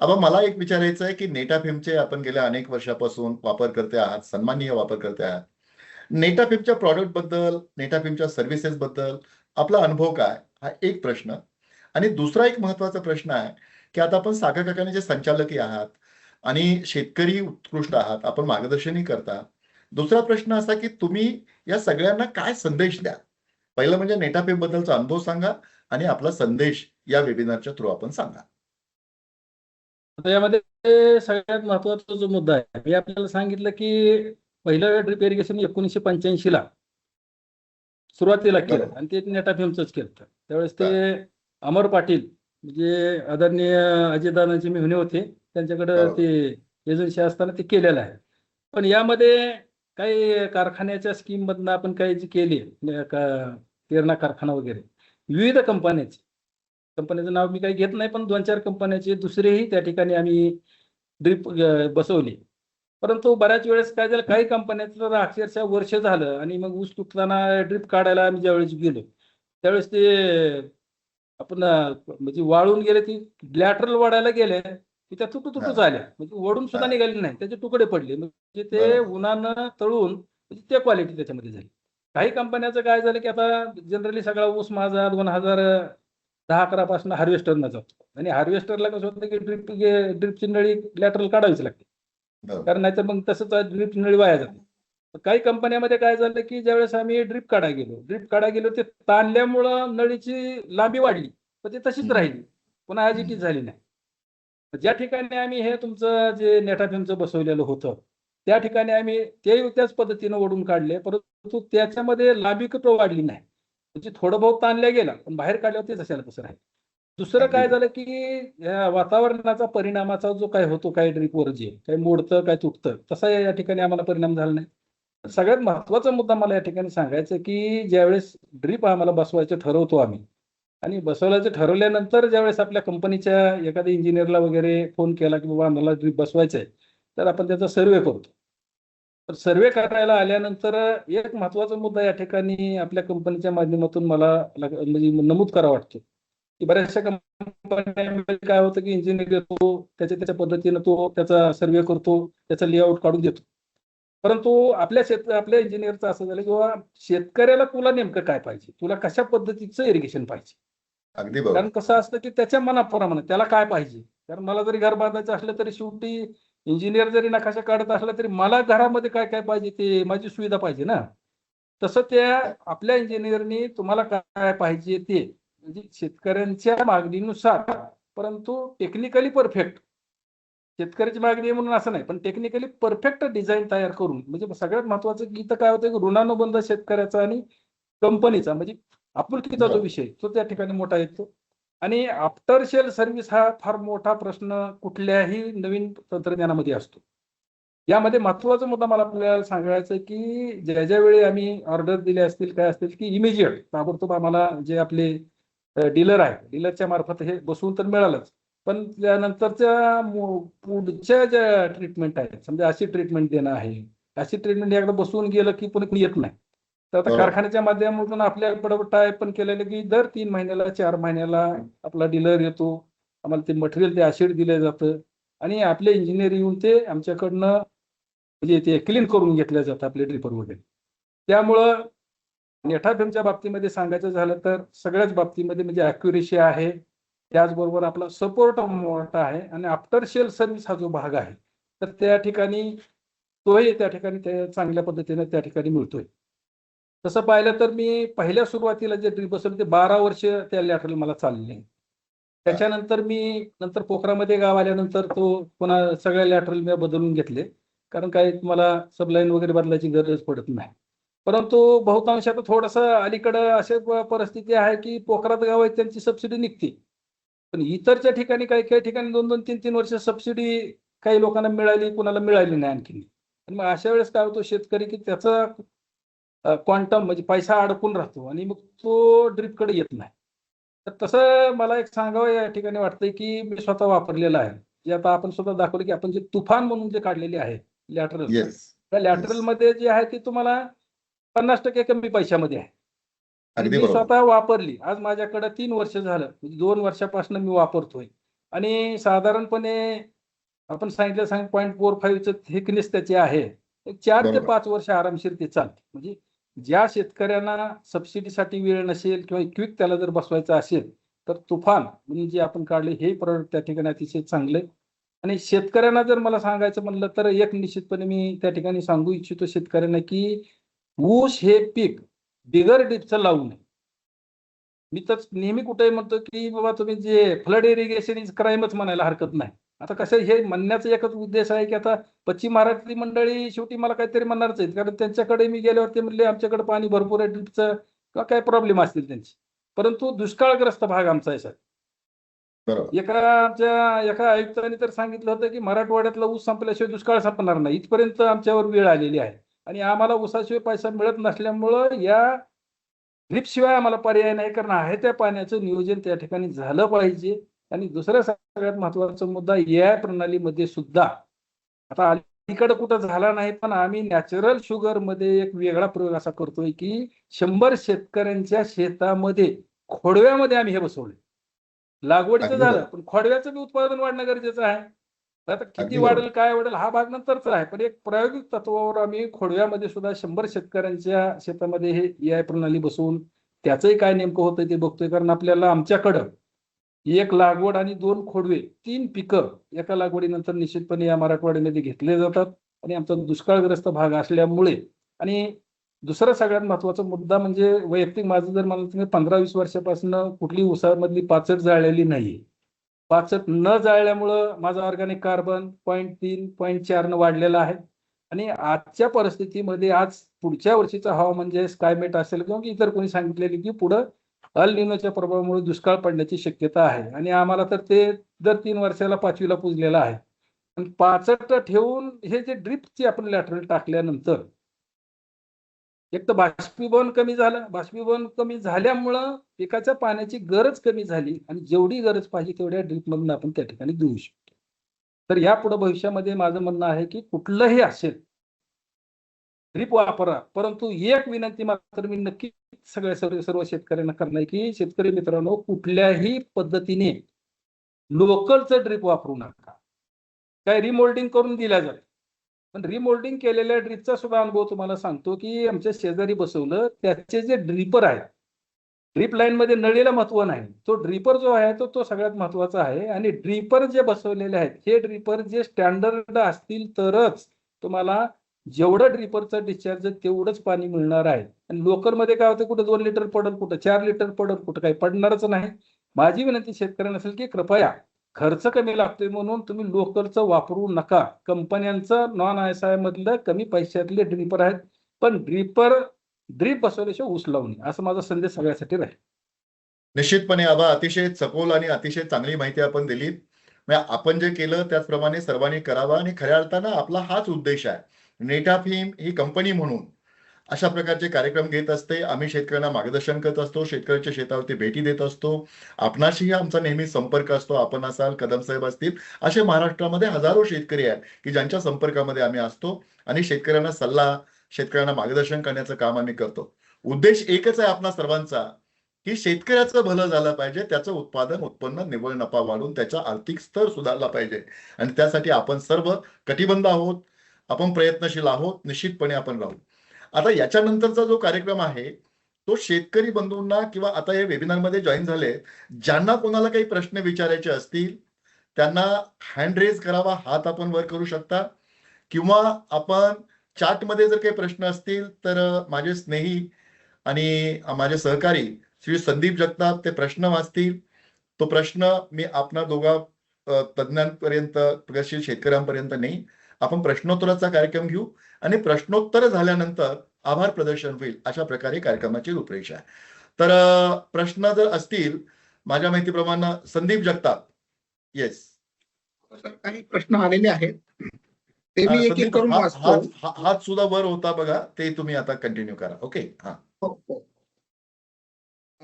आबा, मला एक विचारायचं आहे की नेटाफिमचे आपण गेल्या अनेक वर्षापासून वापरकर्ते आहात, सन्माननीय वापरकर्ते आहात. नेटाफिमच्या प्रॉडक्ट बद्दल, नेटाफिमच्या सर्व्हिसेस बद्दल आपला अनुभव काय, हा एक प्रश्न. आणि दुसरा एक महत्वाचा प्रश्न आहे की आता आपण सागर कारखान्याचे संचालकही आहात आणि शेतकरी उत्कृष्ट आहात, आपण मार्गदर्शनही करता. दुसरा प्रश्न असा की तुम्ही या सगळ्यांना काय संदेश द्या. पहिलं म्हणजे नेटाफिम बद्दलचा अनुभव सांगा आणि आपला संदेश या वेबिनारच्या थ्रू आपण सांगा. आता यामध्ये सगळ्यात महत्वाचा जो मुद्दा आहे, मी आपल्याला सांगितलं की पहिलं ड्रिप इरिगेशन 1985ला सुरुवातीला केलं बरोबर. आणि ते नेटाफिमचंच केलं. त्यावेळेस ते बरं. अमर पाटील म्हणजे आदरणीय अजितदादांचे मेहुणे होते, त्यांच्याकडे बरोबर. ते एजन्सी असताना ते केलेलं आहे. पण यामध्ये काही कारखान्याच्या स्कीम मधनं आपण काही जी केली तेरणा कारखाना वगैरे विविध कंपन्याचं नाव मी काही घेत नाही, पण 2-4 कंपन्याचे दुसरेही त्या ठिकाणी आम्ही ड्रिप बसवली. परंतु बऱ्याच वेळेस काय झालं, काही कंपन्याचं तर अक्षरशः वर्ष झालं आणि मग ऊस तुटताना ड्रिप काढायला आम्ही ज्यावेळेस गेलो त्यावेळेस ते आपण म्हणजे वाळून गेले, ती लॅटरल वाढायला गेले की त्या तुटूच आल्या, म्हणजे ओढून सुद्धा निघाले नाही, त्याचे तुकडे पडले. म्हणजे ते बरोबर. उन्हानं तळून म्हणजे ते क्वालिटी त्याच्यामध्ये झाली. काही कंपन्याचं काय झालं की आता जनरली सगळा ऊस माझा 2010-11 पासून हार्वेस्टरनं जातो आणि हार्वेस्टरला कसं होतं की ड्रिपची नळी लॅटरल काढावीच लागते, बरोबर. कारण नाहीतर मग तसंच ड्रिप नळी वाया जाते. काही कंपन्यामध्ये काय झालं की ज्यावेळेस आम्ही ड्रिप काढा गेलो ते ताणल्यामुळं नळीची लांबी वाढली, पण ते तशीच राहिली, पुन्हा ॲज झाली नाही. ज्या ठिकाणी आम्ही हे तुमचं जे नेटाफिमचं बसवलेलं होतं त्या ठिकाणी आम्ही ते त्याच पद्धतीनं ओढून काढले, परंतु त्याच्यामध्ये लांबी कुठं वाढली नाही, म्हणजे थोडं बहुत ताणल्या गेला पण बाहेर काढल्यावर ते तशाला तसं राहील. दुसरं काय झालं की या वातावरणाचा परिणामाचा जो काय होतो, काय ड्रिपवर जे काही मोडतं काय तुटतं, तसा या ठिकाणी आम्हाला परिणाम झाला नाही. सगळ्यात महत्वाचा मुद्दा मला या ठिकाणी सांगायचं की ज्यावेळेस ड्रिप आम्हाला बसवायचं ठरवतो आम्ही आणि बसवल्याचं ठरवल्यानंतर ज्यावेळेस आपल्या कंपनीच्या एखाद्या इंजिनियरला वगैरे फोन केला की बाबा आम्हाला ड्रिप बसवायचं आहे, तर आपण त्याचा सर्वे करतो. तर सर्वे करायला आल्यानंतर एक महत्वाचा मुद्दा या ठिकाणी आपल्या कंपनीच्या माध्यमातून मला म्हणजे नमूद करावा वाटतो की बऱ्याचशा कंपन्यांमध्ये काय होतं की इंजिनियर येतो, त्याच्या पद्धतीनं तो त्याचा सर्वे करतो, त्याचा लेआउट काढून देतो. परंतु आपल्या इंजिनियरचं असं झालं किंवा शेतकऱ्याला तुला नेमकं काय पाहिजे, तुला कशा पद्धतीचं इरिगेशन पाहिजे. अगदी बरोबर. कारण कसं असतं की त्याच्या मनाप्रमाणे त्याला काय पाहिजे. कारण मला जरी घर बांधायचं असलं तरी शेवटी इंजिनियर जरी नकाशा काढत असला तरी मला घरामध्ये काय काय पाहिजे, ते माझी सुविधा पाहिजे ना. तसं त्या आपल्या इंजिनियरनी तुम्हाला काय पाहिजे ते म्हणजे शेतकऱ्यांच्या मागणीनुसार, परंतु टेक्निकली परफेक्ट, शेतकऱ्याची मागणी आहे म्हणून असं नाही, पण टेक्निकली परफेक्ट डिझाईन तयार करून, म्हणजे सगळ्यात महत्वाचं की इथं काय होतं की ऋणानुबंध शेतकऱ्याचा आणि कंपनीचा म्हणजे आपुलकीचा जो विषय तो त्या ठिकाणी मोठा येतो. आणि आफ्टर सेल सर्व्हिस हा फार मोठा प्रश्न कुठल्याही नवीन तंत्रज्ञानामध्ये असतो. यामध्ये महत्वाचा मुद्दा मला आपल्याला सांगायचं की ज्या वेळी आम्ही ऑर्डर दिले असतील काय असतील की इमिजिएट ताबडतोब आम्हाला जे आपले डीलर आहे, डीलरच्या मार्फत हे बसवून तर मिळालंच, पण त्यानंतरच्या पुढच्या ज्या ट्रीटमेंट आहेत, समजा अशी ट्रीटमेंट देणं आहे, अशी ट्रीटमेंट एकदा बसवून गेलं की पुणे येत नाही. तर आता बरोबर. कारखान्याच्या माध्यमातून आपल्याकडे टायप पण केलेलं की दर 3 महिन्याला 4 महिन्याला आपला डीलर येतो, आम्हाला ते मटेरियल ते ॲसिड दिलं जातं आणि आपले इंजिनियर येऊन ते आमच्याकडनं म्हणजे ते क्लीन करून घेतलं जातं आपले ड्रिपर वगैरे. त्यामुळं नेटाफिमच्या बाबतीमध्ये सांगायचं झालं तर सगळ्याच बाबतीमध्ये म्हणजे ॲक्युरेसी आहे, त्याचबरोबर आपला सपोर्ट मोठा आहे आणि आफ्टर सेल सर्व्हिस हा जो भाग आहे तर त्या ठिकाणी तोही त्या ठिकाणी ते चांगल्या पद्धतीने त्या ठिकाणी मिळतोय. तसं पाहिलं तर मी पहिल्या सुरुवातीला जे ड्रिप बसवलं ते 12 वर्ष त्या लॅटरल मला चालले. त्याच्यानंतर मी पोखरामध्ये गाव आल्यानंतर तो पुन्हा सगळ्या लॅटरल मी बदलून घेतले, कारण काही मला सबलाईन वगैरे बदलायची गरज पडत नाही. परंतु बहुतांश आता थोडंसं अलीकडं अशी परिस्थिती आहे की पोखरात गाव आहेत त्यांची सबसिडी निघते, पण इतरच्या ठिकाणी काही ठिकाणी 2-2, 3-3 वर्ष सबसिडी काही लोकांना मिळाली, कुणाला मिळाली नाही आणखी. आणि मग अशा वेळेस काय होतो शेतकरी की त्याचा क्वांटम म्हणजे पैसा अडकून राहतो आणि मग तो ड्रिपकडे येत नाही. तर तसं मला एक सांगावं या ठिकाणी वाटतंय की मी स्वतः वापरलेलं आहे. जे आता आपण स्वतः दाखवलं की आपण जे तुफान म्हणून जे काढलेली आहे लॅटरल, येस. त्या लॅटरल मध्ये जे आहे ते तुम्हाला 50% कमी पैशामध्ये आहे. आणि अगदी मी बरोबर. स्वतः वापरली. आज माझ्याकडे 3 वर्ष झालं. म्हणजे 2 वर्षापासून मी वापरतोय. आणि साधारणपणे आपण सांगितलं 0.45चं थिकनेस त्याची आहे. एक 4 ते बरोबर. 5 वर्ष आरामशीर ते चालते. म्हणजे ज्या शेतकऱ्यांना सबसिडीसाठी वेळ नसेल किंवा क्विक त्याला जर बसवायचं असेल, तर तुफान म्हणजे जे आपण काढले हे प्रॉडक्ट त्या ठिकाणी अतिशय चांगले. आणि शेतकऱ्यांना जर मला सांगायचं म्हणलं तर एक निश्चितपणे मी त्या ठिकाणी सांगू इच्छितो शेतकऱ्यांना की ऊस हे पीक बिगर ड्रिपचं लावू नये. मी तर नेहमी कुठेही म्हणतो की बाबा तुम्ही जे फ्लड इरिगेशन इज क्राईमच म्हणायला हरकत नाही. आता कसं हे म्हणण्याचा एकच उद्देश आहे की आता पश्चिम महाराष्ट्रातली मंडळी शेवटी मला काहीतरी म्हणणारच आहेत. कारण त्यांच्याकडे मी गेल्यावर ते म्हणले आमच्याकडे पाणी भरपूर आहे ड्रिपचं किंवा काय प्रॉब्लेम असतील त्यांचे. परंतु दुष्काळग्रस्त भाग आमचा आहे सर. बरोबर. एका आयुक्तांनी तर सांगितलं होतं की मराठवाड्यातला ऊस संपल्याशिवाय दुष्काळ संपणार नाही. इथपर्यंत आमच्यावर वेळ आलेली आहे. आणि आम्हाला ऊसाशिवाय पैसा मिळत नसल्यामुळं या ड्रिपशिवाय आम्हाला पर्याय नाही. कारण आहे त्या पाण्याचं नियोजन त्या ठिकाणी झालं पाहिजे. आणि दुसरा सगळ्यात महत्त्वाचा मुद्दा या प्रणालीमध्ये सुद्धा आता अलीकडे कुठं झाला नाही, पण आम्ही नॅचरल शुगरमध्ये एक वेगळा प्रयोग असा करतोय की 100 शेतकऱ्यांच्या शेतामध्ये खोडव्यामध्ये आम्ही हे बसवले. लागवडीचं अगदी झालं, बरोबर. पण खोडव्याचं बी उत्पादन वाढणं गरजेचं आहे. आता किती अगदी वाढेल, बरोबर. काय वाढेल हा भाग नंतरचा आहे. पण एक प्रायोगिक तत्वावर आम्ही खोडव्यामध्ये सुद्धा 100 शेतकऱ्यांच्या शेतामध्ये हे EI प्रणाली बसवून त्याचंही काय नेमकं होतंय ते बघतोय. कारण आपल्याला आमच्याकडं 1 लागवड आणि 2 खोडवे 3 पिकं एका लागवडीनंतर निश्चितपणे या मराठवाड्यामध्ये घेतले जातात. आणि आमचा दुष्काळग्रस्त भाग असल्यामुळे आणि दुसरा सगळ्यात महत्त्वाचा मुद्दा म्हणजे वैयक्तिक माझं जर मला तुम्ही 15-20 वर्षापासून कुठली ऊसामधली पाचट जाळलेली नाही. पाचट न जाळल्यामुळं माझा ऑर्गॅनिक कार्बन 0.3, 0.4 न वाढलेला आहे. आणि आजच्या परिस्थितीमध्ये आज पुढच्या वर्षीचा हवामान जे क्लायमेट असेल किंवा इतर कोणी सांगितलेले की पुढं अल निनोच्या प्रभावामुळे दुष्काळ पडण्याची शक्यता आहे. आणि आम्हाला तर ते दर 3 वर्षाला 5वीला पुजलेलं आहे. पण पाचट ठेवून हे जे ड्रिपची आपण लॅटरल टाकल्यानंतर एक तर बाष्पीभवन कमी झालं. बाष्पीभवन कमी झाल्यामुळं पिकाच्या पाण्याची गरज कमी झाली आणि जेवढी गरज पाहिजे तेवढ्या ड्रिपमधून आपण त्या ठिकाणी देऊ शकतो. तर यापुढे भविष्यामध्ये माझं म्हणणं आहे की कुठलंही असेल ड्रिप वापरा. परंतु एक विनंती मात्र मी नक्की सर्व शेतकऱ्यांना करणार की शेतकरी मित्रांनो कुठल्याही पद्धतीने लोकलचं ड्रिप वापरू नका. काय रिमोल्डिंग करून दिल्या जाते. पण रिमोल्डिंग केलेल्या ड्रिपचा सुद्धा अनुभव तुम्हाला सांगतो की आमच्या शेजारी बसवलं त्याचे जे ड्रिपर आहेत, ड्रिप लाईन मध्ये नळीला महत्व नाही. तो ड्रिपर जो आहे तो सगळ्यात महत्वाचा आहे. आणि ड्रिपर जे बसवलेले आहेत हे ड्रिपर जे स्टँडर्ड असतील तरच तुम्हाला जेवढं ड्रिपरचं डिस्चार्ज तेवढंच पाणी मिळणार आहे. आणि लोकल मध्ये काय होतं कुठं 2 लिटर पडल, कुठं 4 लिटर पडल, कुठं काही पडणारच नाही. माझी विनंती शेतकऱ्यांना असेल की कृपया खर्च कमी लागतोय म्हणून तुम्ही लोकलचं वापरू नका. कंपन्यांचं नॉन ISI मधलं कमी पैशातले ड्रिपर आहेत. पण ड्रिप बसवल्याशिवाय ऊस लावू नये असं माझा संदेश सगळ्यासाठी राहील. निश्चितपणे आबा अतिशय सखोल आणि अतिशय चांगली माहिती आपण दिली. म्हणजे आपण जे केलं त्याचप्रमाणे सर्वांनी करावं आणि खऱ्या अर्थानं आपला हाच उद्देश आहे. नेटाफिम ही कंपनी म्हणून अशा प्रकारचे कार्यक्रम घेत असते. आम्ही शेतकऱ्यांना मार्गदर्शन करत असतो. शेतकऱ्यांच्या शेतावरती भेटी देत असतो. आपणाशीही आमचा नेहमी संपर्क असतो. आपण असाल, कदम साहेब असतील, असे महाराष्ट्रामध्ये हजारो शेतकरी आहेत की ज्यांच्या संपर्कामध्ये आम्ही असतो आणि शेतकऱ्यांना सल्ला, शेतकऱ्यांना मार्गदर्शन करण्याचं काम आम्ही करतो. उद्देश एकच आहे आपला सर्वांचा की शेतकऱ्याचं भलं झालं पाहिजे, त्याचं उत्पन्न, निव्वळ नफा वाढून त्याचा आर्थिक स्तर सुधारला पाहिजे. आणि त्यासाठी आपण सर्व कटिबद्ध आहोत, आपण प्रयत्नशील आहोत, निश्चितपणे आपण राहू. आता याच्यानंतरचा जो कार्यक्रम आहे तो शेतकरी बंधूंना किंवा आता या वेबिनारमध्ये जॉईन झाले ज्यांना कोणाला काही प्रश्न विचारायचे असतील त्यांना हँड रेज करावा, हात आपण वर करू शकता. किंवा आपण चॅटमध्ये जर काही प्रश्न असतील तर माझे स्नेही आणि माझे सहकारी श्री संदीप जगताप ते प्रश्न वाचतील. तो प्रश्न मी आपणा दोघा तज्ञांपर्यंत, प्रगतशील शेतकऱ्यांपर्यंत नाही, आपण प्रश्नोत्तराचा कार्यक्रम घेऊ आणि प्रश्नोत्तर झाल्यानंतर आभार प्रदर्शन होईल. अशा प्रकारे कार्यक्रमाची रूपरेषा आहे. तर प्रश्न जर असतील माझ्या माहितीप्रमाणे संदीप जगताप. येस काही प्रश्न आलेले आहेत ते मी एक एक संदीप, करून वाचतो. हात सुद्धा वर होता बघा, ते तुम्ही आता कंटिन्यू करा. ओके. हा. हो, हो.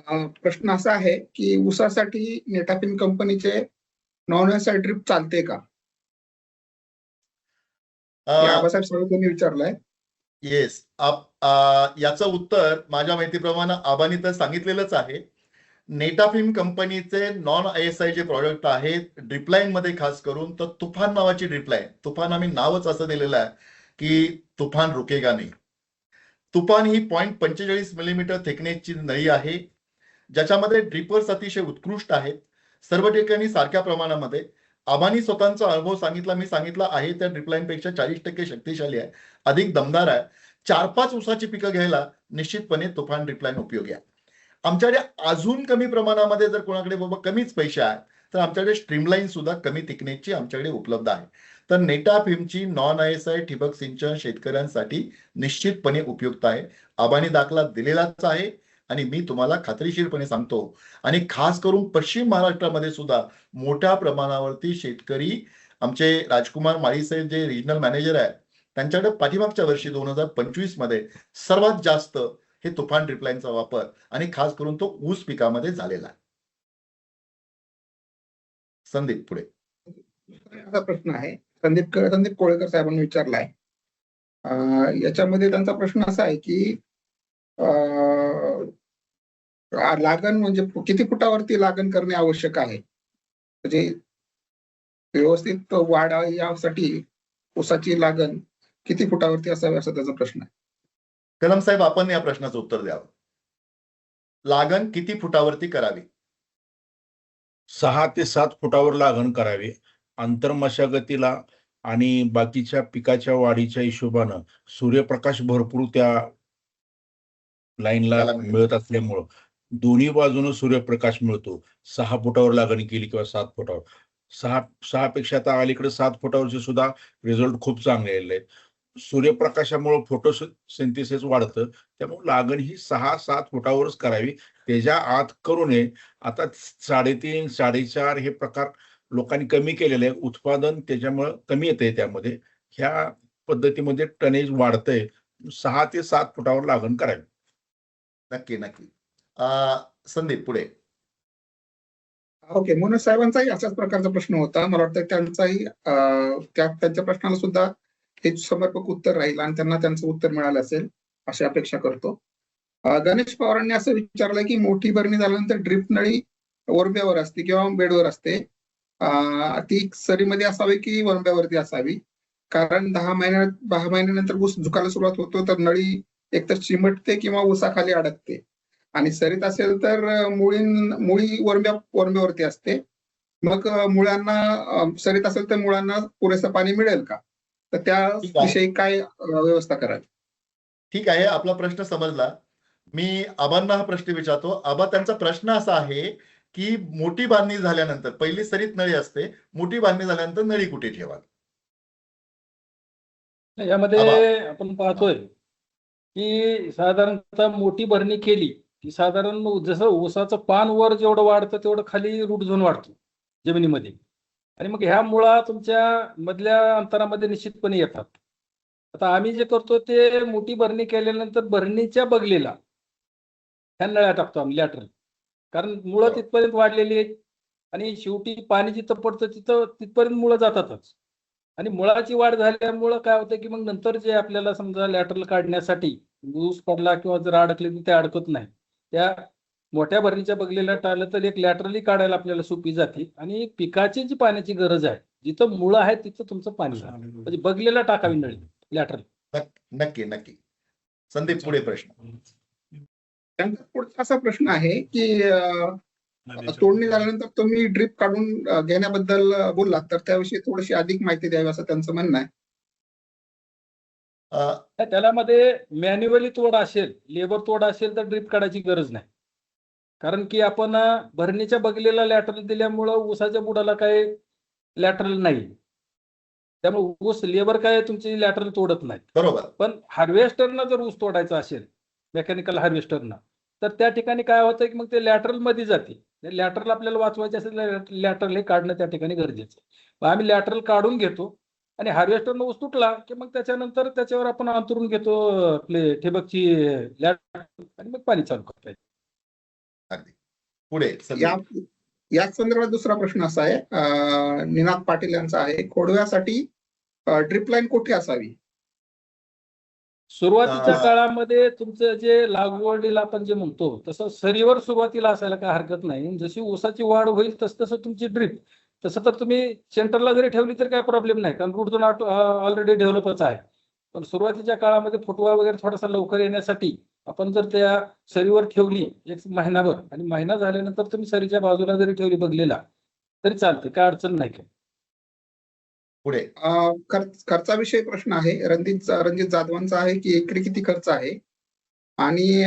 प्रश्न असा आहे की ऊसासाठी नेटाफिन कंपनीचे नॉन एसाइड ड्रिप चालते का? हे आबासाहेब साहेबांनी विचारलंय. येस. याचं उत्तर माझ्या माहितीप्रमाणे आबानी तर सांगितलेलंच आहे. नेटाफिम कंपनीचे नॉन ISI जे प्रॉडक्ट आहेत ड्रिपलाईन मध्ये खास करून तर तुफान नावाची ड्रिपलाईन, तुफान आम्ही नावच असं दिलेलं आहे की तुफान रुकेगा नाही. तुफान ही 0.45 मिलीमीटर थिकनेसची नळी आहे, ज्याच्यामध्ये ड्रिपर्स अतिशय उत्कृष्ट आहेत, सर्व ठिकाणी सारख्या प्रमाणामध्ये. आबानी स्वतःचा अनुभव सांगितला, मी सांगितला आहे, त्या ड्रिपलाईन पेक्षा 40% शक्तिशाली आहे, अधिक दमदार आहे. 4-5 ऊसाची पिकं घ्यायला निश्चितपणे तुफान ड्रिपलाईन उपयोगी आहे. आमच्याकडे अजून कमी प्रमाणामध्ये जर कोणाकडे बाबा कमीच पैसे आहेत तर आमच्याकडे स्ट्रीमलाईन सुद्धा कमी थिकनेसची आमच्याकडे उपलब्ध आहे. तर नेटाफिमची नॉन ISI ठिबक सिंचन शेतकऱ्यांसाठी निश्चितपणे उपयुक्त आहे. आबानी दाखला दिलेलाच आहे आणि मी तुम्हाला खात्रीशीरपणे सांगतो. आणि खास करून पश्चिम महाराष्ट्रामध्ये सुद्धा मोठ्या प्रमाणावरती शेतकरी, आमचे राजकुमार माळी साहेब जे रिजनल मॅनेजर आहे, त्यांच्याकडे पाठीमागच्या वर्षी 2025 मध्ये सर्वात जास्त हे तुफान ड्रिपलाईनचा वापर आणि खास करून तो ऊस पिकामध्ये झालेला आहे. संदीप पुढे. असा प्रश्न आहे संदीप कोळेकर साहेबांनी विचारलाय. याच्यामध्ये त्यांचा प्रश्न असा आहे की लागण म्हणजे किती फुटावरती लागण करणे आवश्यक आहे, म्हणजे व्यवस्थित वाढ यासाठी ऊसाची लागण किती फुटावरती असावी असा त्याचा प्रश्न आहे. कलम साहेब, आपण या प्रश्नाचं उत्तर द्यावं. लागण किती फुटावरती करावी? 6 ते 7 फुटावर लागण करावी. आंतरमशागतीला आणि बाकीच्या पिकाच्या वाढीच्या हिशोबानं सूर्यप्रकाश भरपूर त्या लाईनला त्याला मिळतो. मिळत असल्यामुळं दोन्ही बाजूनं सूर्यप्रकाश मिळतो. 6 फुटावर लागण केली किंवा 7 फुटावर, 6 पेक्षा आता अलीकडे 7 फुटावरचे सुद्धा रिझल्ट खूप चांगले आलेले आहेत. सूर्यप्रकाशामुळे फोटोसिंथेसिस वाढतं, त्यामुळे लागण ही 6-7 फुटावरच करावी, त्याच्या आत करू नये. आता 3.5, 4.5 हे प्रकार लोकांनी कमी केलेले आहे. उत्पादन त्याच्यामुळे कमी येतंय त्यामध्ये. ह्या पद्धतीमध्ये टनेज वाढतंय. 6 ते 7 फुटावर लागण करावी. नक्की नक्की. संदीप पुढे. ओके, मनोज साहेबांचाही अशाच प्रकारचा प्रश्न होता. मला वाटतं त्यांचाही त्यांच्या प्रश्नाला सुद्धा हे समर्पक उत्तर राहील आणि त्यांना त्यांचं उत्तर मिळालं असेल अशी अपेक्षा करतो. गणेश पवारांनी असं विचारलंय की मोठी भरणी झाल्यानंतर ड्रिप नळी वरब्यावर असते किंवा बेडवर असते, ती सरीमध्ये असावी की वरब्यावरती असावी, कारण 10 महिन्यानंतर ऊस झुकायला सुरुवात होतो तर नळी एकतर चिमटते किंवा ऊसाखाली अडकते, आणि सरीत असेल तर मुळी वरब्यावरती असते. मग मुळांना सरीत असेल तर मुळांना पुरेसं पाणी मिळेल का, तर त्याविषयी काय व्यवस्था करावी? ठीक आहे, आपला प्रश्न समजला. मी आबांना हा प्रश्न विचारतो. आबा, त्यांचा प्रश्न असा आहे की मोठी बांधणी झाल्यानंतर पहिली सरीत नळी असते, मोठी बांधणी झाल्यानंतर नळी कुठे ठेवावी? यामध्ये आपण पाहतोय की साधारणतः मोठी भरणी केली की साधारण जसं ऊसाचं पान वर जेवढं वाढतं तेवढं खाली रूट झोन वाढतो जमिनीमध्ये, आणि मग ह्या मुळा तुमच्या मधल्या अंतरामध्ये निश्चितपणे येतात. आता आम्ही जे करतो ते मोठी भरणी केल्यानंतर भरणीच्या बगलेला ह्या नळ्या टाकतो आम्ही लॅटरल, कारण मुळं तिथपर्यंत वाढलेली आहेत आणि शेवटी पाणी जिथं पडतं तिथपर्यंत मुळं जातातच. आणि मुळाची वाढ झाल्यामुळं काय होतं की मग नंतर जे आपल्याला समजा लॅटरल काढण्यासाठी ऊस पडला किंवा जर अडकले तर ते अडकत नाही. त्या मोठ्या भरणीच्या बगलेला टाळलं तर एक लॅटरली काढायला आपल्याला सोपी जाते, आणि पिकाची जी पाण्याची गरज आहे जिथं मुळं आहे तिथं तुमचं पाणी म्हणजे बगलेला टाकावी नळी लॅटरल. नक्की नक्की. संदीप पुढे प्रश्न. त्यांचा पुढचा असा प्रश्न आहे की तोडणी झाल्यानंतर तुम्ही ड्रिप काढून घेण्याबद्दल बोललात, तर त्याविषयी थोडीशी अधिक माहिती द्यावी असं त्यांचं म्हणणं आहे. त्याला मध्ये मॅन्युअली तोड असेल, लेबर तोड असेल तर ड्रिप काढायची गरज नाही, कारण की आपण भरणीच्या बगलेला लॅटरल दिल्यामुळं ऊसाच्या बुडाला काय लॅटरल नाही, त्यामुळे ऊस लेबर काय तुमची लॅटरल तोडत नाही. बरोबर. पण हार्वेस्टरनं जर ऊस तोडायचा असेल, मेकॅनिकल हार्वेस्टरनं, तर त्या ठिकाणी काय होतं की मग ते लॅटरल मध्ये जाते. लॅटरल आपल्याला वाचवायचे असेल लॅटरल हे काढणं त्या ठिकाणी गरजेचं आहे. आम्ही लॅटरल काढून घेतो आणि हार्वेस्टरनं ऊस तुटला की मग त्याच्यानंतर त्याच्यावर आपण अंतरून घेतो आपले ठिबकची लॅटरल आणि मग पाणी चालू करता येतं. पुढे या संदीप. याच संदर्भात दुसरा प्रश्न असा आहे, निनाद पाटील यांचा आहे, खोडव्यासाठी ड्रिप लाईन कुठे असावी? सुरुवातीच्या अं, काळामध्ये तुमचं जे लागवडीला आपण जे म्हणतो तसं सरीवर सुरुवातीला असायला काय हरकत नाही. जशी ऊसाची वाढ होईल तसं तुमची ड्रीप, तसं तर तुम्ही सेंटरला जरी ठेवली तर काय प्रॉब्लेम नाही, कारण रूट झोन ऑलरेडी डेव्हलपच आहे. पण सुरुवातीच्या काळामध्ये फुटवा वगैरे थोडासा लवकर येण्यासाठी आपण जर त्या सरीवर ठेवली एक महिनाभर, आणि महिना झाल्यानंतर तुम्ही सरीच्या बाजूला जरी ठेवली बगलेला तरी चालते, काय अडचण नाही काय. पुढे खर्चाविषयी प्रश्न आहे, रणजित जाधवांचा आहे की एकरी किती खर्च आहे? आणि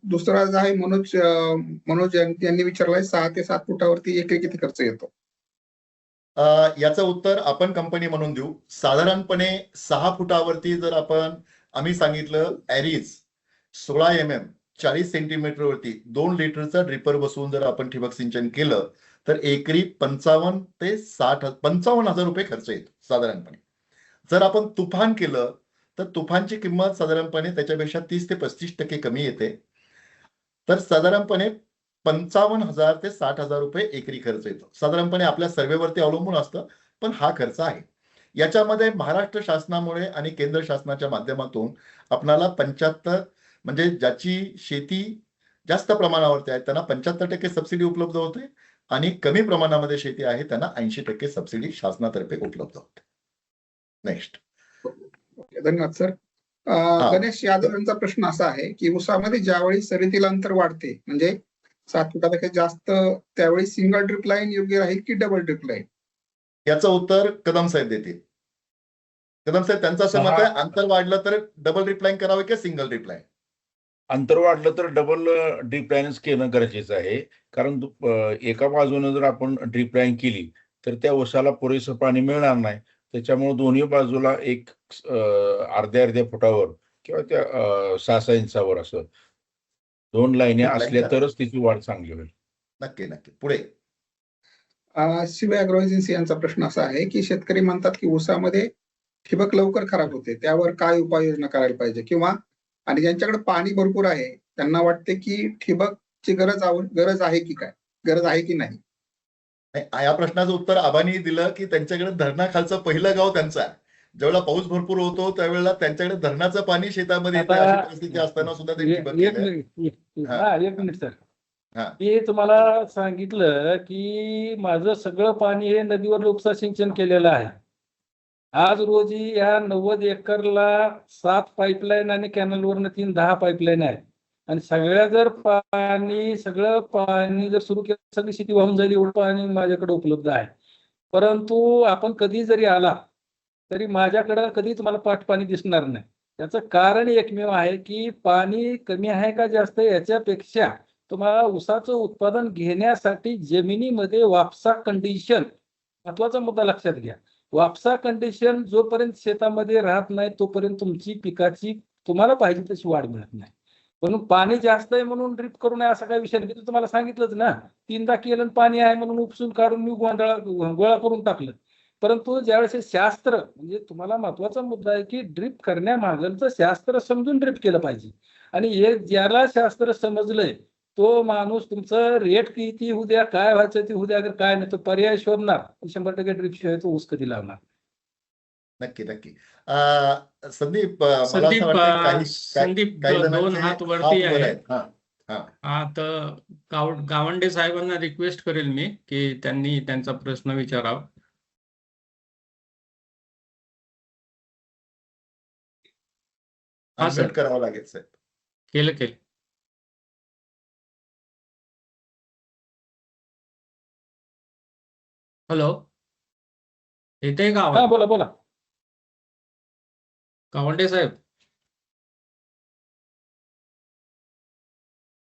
दुसरा जो आहे मनोज यांनी विचारलाय 6 ते 7 फुटावरती एकरी किती खर्च येतो? याचं उत्तर आपण कंपनी म्हणून देऊ. साधारणपणे 6 फुटावरती जर आम्ही सांगितलं ॲरीज 16 mm 40 सेंटीमीटरवरती 2 लिटरचा ड्रिपर बसवून जर आपण ठिबक सिंचन केलं तर एकरी 55 ते 55,000 रुपये खर्च येतो साधारणपणे. जर आपण तुफान केलं तर तुफानची किंमत साधारणपणे त्याच्यापेक्षा 30 ते 35% कमी येते. तर साधारणपणे 55,000 ते 60,000 रुपये एकरी खर्च येतो. साधारणपणे आपल्या सर्वेवरती अवलंबून असतं, पण हा खर्च आहे. याच्यामध्ये महाराष्ट्र शासनामुळे आणि केंद्र शासनाच्या माध्यमातून आपणाला 75, म्हणजे ज्याची शेती जास्त प्रमाणावरती आहे त्यांना 75% सबसिडी उपलब्ध होते, आणि कमी प्रमाणामध्ये शेती आहे त्यांना 80% सबसिडी शासनातर्फे उपलब्ध होते. नेक्स्ट. धन्यवाद सर. गणेश यादव यांचा प्रश्न असा आहे की ऊसामध्ये ज्यावेळी सरीतील अंतर वाढते, म्हणजे 7 फुटापेक्षा जास्त, त्यावेळी सिंगल ड्रिप लाईन योग्य राहील की डबल ड्रिप लाईन? याचं उत्तर कदम साहेब देतील. कदम साहेब, त्यांचं असं मत आहे, अंतर वाढलं तर डबल ड्रिप लाईन करावे की सिंगल ड्रिप लाईन? अंतर वाढलं तर डबल ड्रीप लाईनच केलं गरजेचं आहे. कारण एका बाजूने जर आपण ड्रीप लाईन केली तर त्या ऊसाला पुरेसं पाणी मिळणार नाही. त्याच्यामुळे दोन्ही बाजूला एक अर्ध्या फुटावर किंवा त्या 6 इंचावर असं 2 लाईनी असल्या तरच तिची वाढ चांगली होईल. नक्की नक्की. पुढे शिव ॲग्रो एजन्सी यांचा प्रश्न असा आहे की शेतकरी म्हणतात की ऊसामध्ये ठिबक लवकर खराब होते, त्यावर काय उपाययोजना करायला पाहिजे? किंवा आणि ज्यांच्याकडे पाणी भरपूर आहे त्यांना वाटते की ठिबकची गरज आहे की काय, गरज आहे की नाही? या प्रश्नाचं उत्तर आबांनी दिलं की त्यांच्याकडे धरणाखालचं पहिलं गाव त्यांचं आहे. ज्यावेळेला पाऊस भरपूर होतो त्यावेळेला त्यांच्याकडे धरणाचं पाणी शेतामध्ये येते, अशी परिस्थिती असताना सुद्धा त्यांनी ठिबक केलं. एक मिनिट सर. हा. मी तुम्हाला सांगितलं की माझं सगळं पाणी हे नदीवर उपसा सिंचन केलेलं आहे. आज रोजी या 90 एकरला 7 पाईपलाईन आणि कॅनलवरनं 10 पाईपलाईन आहेत, आणि सगळ्या जर सगळं पाणी जर सुरू केलं, सगळी शेती वाहून जाईल एवढं पाणी माझ्याकडे उपलब्ध आहे. परंतु आपण कधी जरी आला तरी माझ्याकडं कधी तुम्हाला पाणी दिसणार नाही. त्याचं कारण एकमेव आहे की पाणी कमी आहे का जास्त याच्यापेक्षा तुम्हाला ऊसाचं उत्पादन घेण्यासाठी जमिनीमध्ये वापसा कंडिशन महत्वाचा मुद्दा लक्षात घ्या. वापसा कंडिशन जोपर्यंत शेतामध्ये राहत नाही तोपर्यंत तुमची पिकाची तुम्हाला पाहिजे तशी वाढ मिळत नाही. म्हणून पाणी जास्त आहे म्हणून ड्रिप करू नये असा काही विषय नाही. मी तुम्हाला सांगितलंच ना, 3दा केलं पाणी आहे म्हणून उपसून काढून मी गोळा करून टाकलं. परंतु ज्यावेळेस शास्त्र, म्हणजे तुम्हाला महत्वाचा मुद्दा आहे की ड्रिप करण्यामागचं शास्त्र समजून ड्रिप केलं पाहिजे. आणि हे ज्याला शास्त्र समजलंय तो माणूस तुमचं रेट किती होऊ द्या, काय व्हायचं ते होऊ द्या, अगर काय नाही तो पर्याय शोधणार, 100% ड्रिप शिवाय तो ऊस कधी लावणार. नक्की नक्की. संदीप, मला असं वाटतं संदीप काही 2 जणांचे हात वरती हात वर आहेत. आहेत. हा, तर गावंडे साहेबांना रिक्वेस्ट करेल मी की त्यांनी त्यांचा प्रश्न विचारावा. हा सर, अनम्यूट करावं लागेल साहेब. केलं. हॅलो, येते का हा, आवाज? बोला. गावंडे साहेब,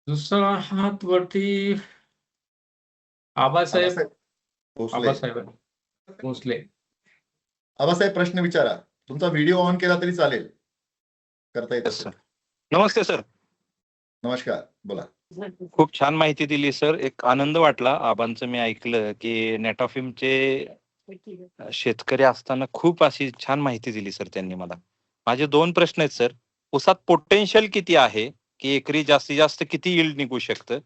दुसरा हात वरती आबासाहेब भोसले. आबासाहेब, प्रश्न विचारा. तुमचा व्हिडिओ ऑन केला तरी चालेल, करता येत असेल. नमस्ते सर. नमस्कार, बोला. खूप छान माहिती दिली सर. एक आनंद वाटला आबांचं मी ऐकलं की नेटाफिमचे शेतकरी असताना खूप अशी छान माहिती दिली सर त्यांनी मला. माझे 2 प्रश्न आहेत सर. ऊसात पोटेन्शियल किती आहे की एकरी जास्तीत जास्त किती यील्ड निघू शकतं,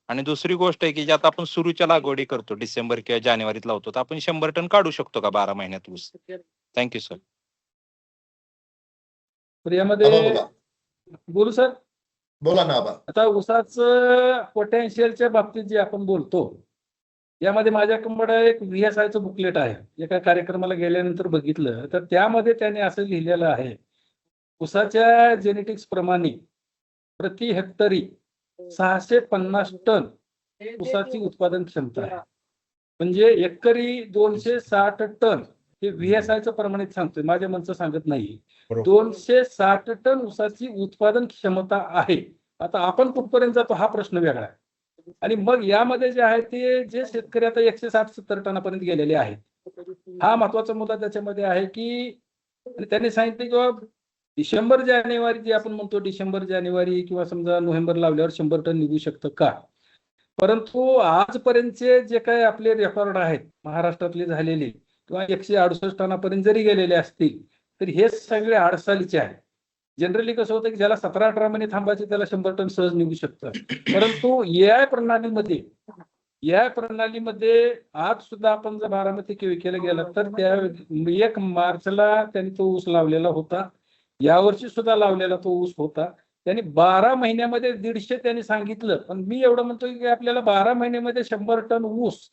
आणि दुसरी गोष्ट आहे की ज्यात आपण सुरूच्या लागवडी करतो डिसेंबर किंवा जानेवारीत लावतो तर आपण 100 टन काढू शकतो का 12 महिन्यात ऊस? Thank you sir. तर यामध्ये आबा बोला. बोलू सर. बोला ना आबा. आता ऊसाचं पोटेन्शियलच्या बाबतीत जे आपण बोलतो यामध्ये माझ्याकडे एक VSIचं बुकलेट आहे. एका कार्यक्रमाला गेल्यानंतर बघितलं तर त्यामध्ये त्याने असं लिहिलेलं आहे, ऊसाच्या जेनेटिक्स प्रमाणे प्रति हेक्टरी 650 टन ऊसाची उत्पादन क्षमता आहे. म्हणजे एकरी 260 टन हे VSIचं प्रमाणित सांगतोय, माझ्या मनचं सांगत नाही. बरोबर. 260 टन ऊसाची उत्पादन क्षमता आहे. आता आपण कुठपर्यंत जातो हा प्रश्न वेगळा आहे. आणि मग यामध्ये जे आहे ते जे शेतकरी आता 160-70 टनापर्यंत गेलेले आहेत. हा महत्वाचा मुद्दा त्याच्यामध्ये आहे की त्यांनी सांगितले की डिसेंबर जानेवारी जे आपण म्हणतो डिसेंबर जानेवारी किंवा समजा नोव्हेंबर लावल्यावर 100 टन निघू शकतं का? परंतु आजपर्यंतचे जे काही आपले रेकॉर्ड आहेत महाराष्ट्रातले झालेले किंवा 168 टनापर्यंत जरी गेलेले असतील तर हे सगळे आडसालीचे आहेत. जनरली कसं होतं की ज्याला 17-18 महिने थांबायचे त्याला 100 टन सहज निघू शकतं. परंतु AI प्रणालीमध्ये आज सुद्धा आपण जर बारामती केला गेला तर त्या 1 मार्चला त्यांनी तो ऊस लावलेला होता. यावर्षी सुद्धा लावलेला तो ऊस होता. त्यांनी 12 महिन्यामध्ये 150 त्यांनी सांगितलं. पण मी एवढं म्हणतो की आपल्याला 12 महिन्यामध्ये 100 टन ऊस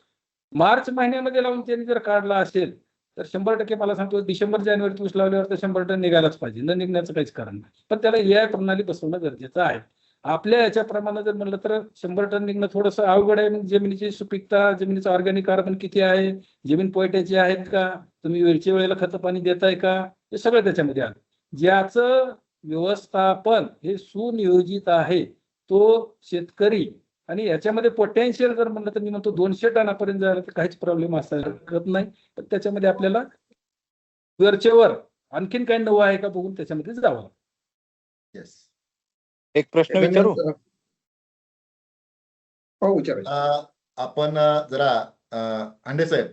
मार्च महिन्यामध्ये लावून त्यांनी जर काढला असेल तर 100% मला सांगतो डिसेंबर जानेवारीत ऊस लावल्यावर तर 100 टन निघायलाच पाहिजे. न निघण्याचं काहीच कारण नाही. पण त्याला AI प्रणाली बसवणं गरजेचं आहे. आपल्या याच्याप्रमाणे जर म्हणलं तर 100 टन निघणं थोडंसं अवघड आहे. जमिनीची सुपीकता, जमिनीचं ऑर्गॅनिक कार्बन किती आहे, जमीन पोयट्याची आहेत का, तुम्ही वेळच्या वेळेला खतं पाणी देताय का, हे सगळं त्याच्यामध्ये आलं. ज्याचं व्यवस्थापन हे सुनियोजित आहे तो शेतकरी. आणि याच्यामध्ये पोटेन्शियल जर म्हणलं तर मी म्हणतो 200 टनापर्यंत जायला तर काहीच प्रॉब्लेम असायला हरकत नाही. पण त्याच्यामध्ये आपल्याला वरचेवर आणखीन काही नवं आहे का बघून त्याच्यामध्ये जावं. येस. एक प्रश्न विचारू? हो विचारायचं. आपण जरा हांडे साहेब.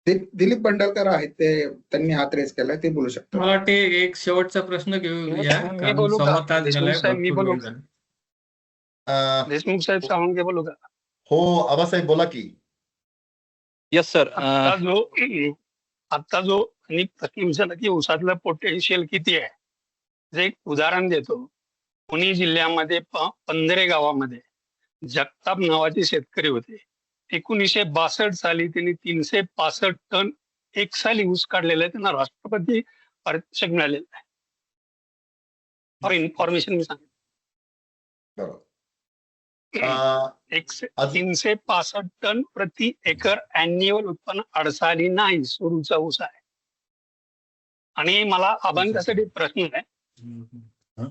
दिलीप बंडलकर आहेत, ते त्यांनी हात रेस केलाय, ते बोलू शकतात. मला वाटते एक शेवटचा प्रश्न घेऊया मी कारण बोलू का? 1.25 तास देशमुख झालाय, साहेब, मी भरपूर बोलू वेळ का? झाला. देशमुख साहेब सांगून घे, बोलू का? हो आबासाहेब बोला की. Yes sir. आता जो आणि प्रश्न विचारला की ऊसातलं पोटेन्शियल किती आहे, जे एक उदाहरण देतो. पुणे जिल्ह्यामध्ये 15 गावामध्ये जगताप नावाचे शेतकरी होते. 1962 साली त्यांनी 365 टन एक साली ऊस काढलेला आहे. त्यांना राष्ट्रपती पारितोषिक मिळालेलं आहे. फॉर इन्फॉर्मेशन मी सांगतो. बरोबर. 365 टन प्रति एकर अॅन्युअल उत्पन्न अडसाली नाही सुरूचा ऊस आहे. आणि मला आबांच्यासाठी प्रश्न आहे.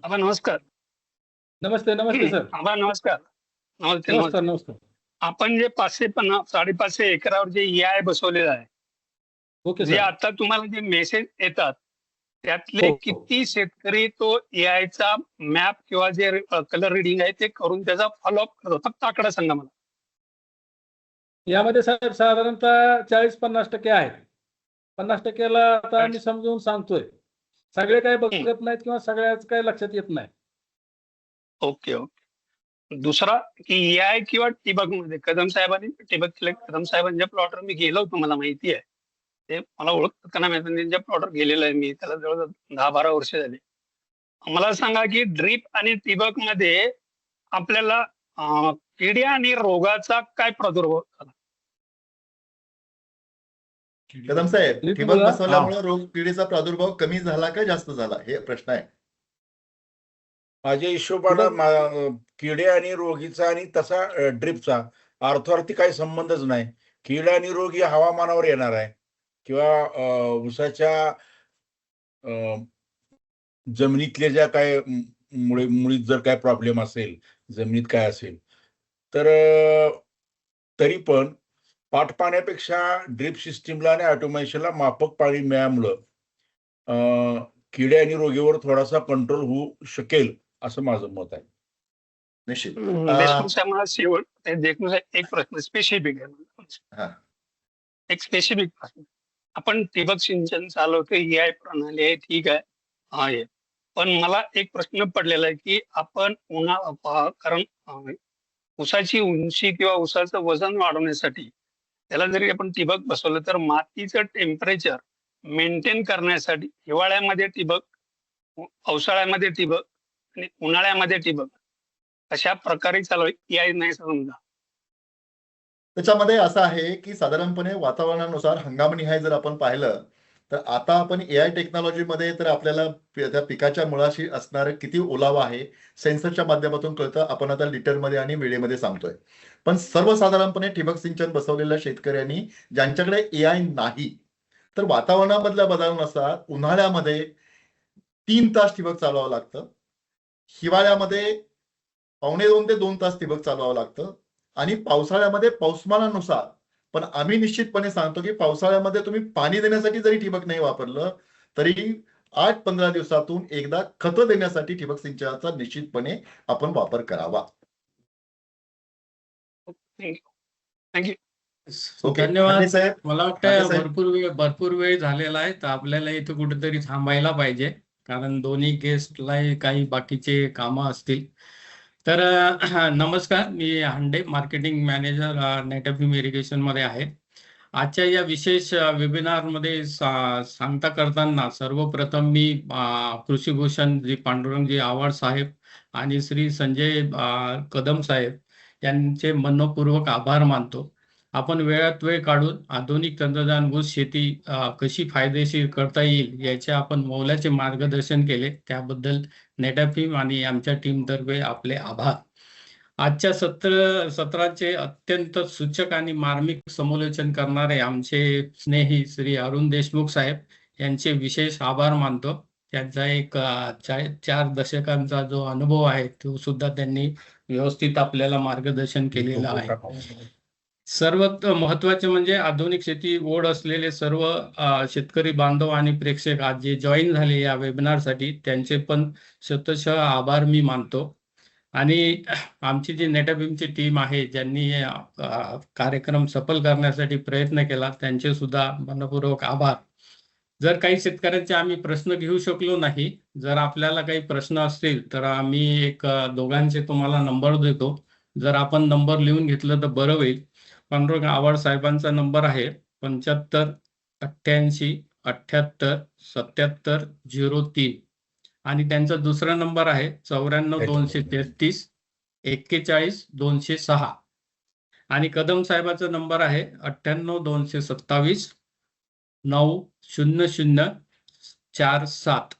आबा नमस्कार. नमस्ते सर. आबा नमस्कार. नमस्कार. आपण जे 550-550 एकरावर जे EI बसवलेलं आहे, ओके जे सर. आता तुम्हाला जे मेसेज येतात त्यातले हो. किती शेतकरी तो EIचा मॅप किंवा जे कलर रिडिंग आहे ते करून त्याचा फॉलोअप करतो? फक्त आकडा सांगा मला. यामध्ये साहेब साधारणतः 40-50% आहेत. 50%ला आता मी समजून सांगतोय. सगळे काही बघत नाहीत किंवा सगळ्याच काही लक्षात येत नाही. ओके. दुसरा की EI किंवा ठिबक मध्ये कदम साहेबांच्या प्लॉटवर मी गेलो होतो, मला माहिती आहे. ते मला ओळखतात का नाही माहिती, त्यांच्या प्लॉटवर गेलेलो आहे मी. त्याला जवळ 10-12 वर्ष झाले. मला सांगा की ड्रीप आणि ठिबक मध्ये आपल्याला किड्या आणि रोगाचा काय प्रादुर्भाव झाला? कदम साहेब, दिलीप ठिबक बोला. बसवल्यामुळे रोग किडीचा प्रादुर्भाव कमी झाला का जास्त झाला, हे प्रश्न आहे. माझ्या हिशोबानं किडे आणि रोगीचा आणि तसा ड्रिपचा अर्थार्थी काही संबंधच नाही. कीड आणि रोग ही हवामानावर येणार आहे किंवा ऊसाच्या जमिनीतल्या ज्या काय मुळीत जर काय प्रॉब्लेम असेल, जमिनीत काय असेल तर तरी पण पाट पाण्यापेक्षा ड्रिप सिस्टीमला आणि ऑटोमेशनला माफक पाणी मिळाल्यामुळं किडे आणि रोगीवर थोडासा कंट्रोल होऊ शकेल असं माझं मत आहे. निश्चित. देशमुख साहेब, मला देशमुख साहेब एक प्रश्न स्पेसिफिक आहे. एक स्पेसिफिक प्रश्न. आपण ठिबक सिंचन चालवतो, EI प्रणाली आहे, ठीक आहे. पण मला एक प्रश्न पडलेला आहे की आपण कारण ऊसाची उंची किंवा ऊसाचं वजन वाढवण्यासाठी त्याला जरी आपण ठिबक बसवलं तर मातीचं टेम्परेचर मेंटेन करण्यासाठी हिवाळ्यामध्ये ठिबक, पावसाळ्यामध्ये ठिबक आणि उन्हाळ्यामध्ये ठिबक अशा प्रकारे चालवायची AI नाही समजा. त्याच्यामध्ये असं आहे की साधारणपणे वातावरणानुसार हंगामनिहाय जर आपण पाहिलं तर आता आपण AI टेक्नॉलॉजीमध्ये तर आपल्याला त्या पिकाच्या मुळाशी असणारं किती ओलावा आहे सेन्सरच्या माध्यमातून कळतं. आपण आता लिटरमध्ये आणि वेळेमध्ये सांगतोय. पण सर्वसाधारणपणे ठिबक सिंचन बसवलेल्या शेतकऱ्यांनी ज्यांच्याकडे AI नाही तर वातावरणामधल्या बदलानुसार उन्हाळ्यामध्ये 3 तास ठिबक चालवावं लागतं, हिवाळ्यामध्ये 1.5 ते 2 तास ठिबक चालवावं लागतं आणि पावसाळ्यामध्ये पाऊसमानानुसार. पण आम्ही निश्चितपणे सांगतो की पावसाळ्यामध्ये तुम्ही पाणी देण्यासाठी जरी ठिबक नाही वापरलं तरी 8-15 दिवसातून एकदा खतं देण्यासाठी ठिबक सिंचनाचा निश्चितपणे आपण वापर करावा. थँक्यू. ओके, धन्यवाद. हांडे साहेब. मला हांडे वाटतं साहेब. भरपूर वेळ झालेला आहे, तर आपल्याला इथं कुठेतरी थांबायला पाहिजे, कारण दोन्ही गेस्टला काही बाकीचे कामं असतील. तर नमस्कार, मी हांडे, मार्केटिंग मॅनेजर नेटअफिम इरिगेशन मध्ये आहे. आजच्या या विशेष वेबिनारमध्ये सांगता करताना सर्वप्रथम मी कृषीभूषण जी पांडुरंगजी आव्हाड साहेब आणि श्री संजय कदम साहेब यांचे मनपूर्वक आभार मानतो. आपण वेळात वेळ काढून आधुनिक तंत्रज्ञान ऊस शेती कशी फायदेशीर करता येईल याचे आपण मौल्याचे मार्गदर्शन केले, त्याबद्दल नेटअफिम आणि आमच्या टीमतर्फे आपले आभार. आजच्या सत्राचे अत्यंत सूचक आणि मार्मिक समालोचन करणारे आमचे स्नेही श्री अरुण देशमुख साहेब यांचे विशेष आभार मानतो. त्यांचा एक 4 दशकांचा जो अनुभव आहे तो सुद्धा त्यांनी व्यवस्थित आपल्याला मार्गदर्शन केलेलं आहे. सर्वात महत्वाचे म्हणजे आधुनिक शेती ओढ असलेले सर्व शेतकरी बांधव आणि प्रेक्षक आज जे जॉईन झाले या वेबिनारसाठी त्यांचे पण शतशः आभार मी मानतो. आणि आमची जी नेटअफिमची टीम आहे ज्यांनी कार्यक्रम सफल करण्यासाठी प्रयत्न केला त्यांचे सुद्धा मनपूर्वक आभार. जर काही शेतकऱ्यांचे आम्ही प्रश्न घेऊ शकलो नाही, जर आपल्याला काही प्रश्न असतील तर आम्ही एक दोघांचे तुम्हाला नंबर देतो. जर आपण नंबर लिहून घेतलं तर बरं होईल. पांडुरंग आव्हाड साहेबांचा नंबर आहे 75 88 78 77 03 आणि त्यांचा दुसरा नंबर आहे 94 233 41 206 आणि कदम साहेबाचा नंबर आहे 98 227 90047.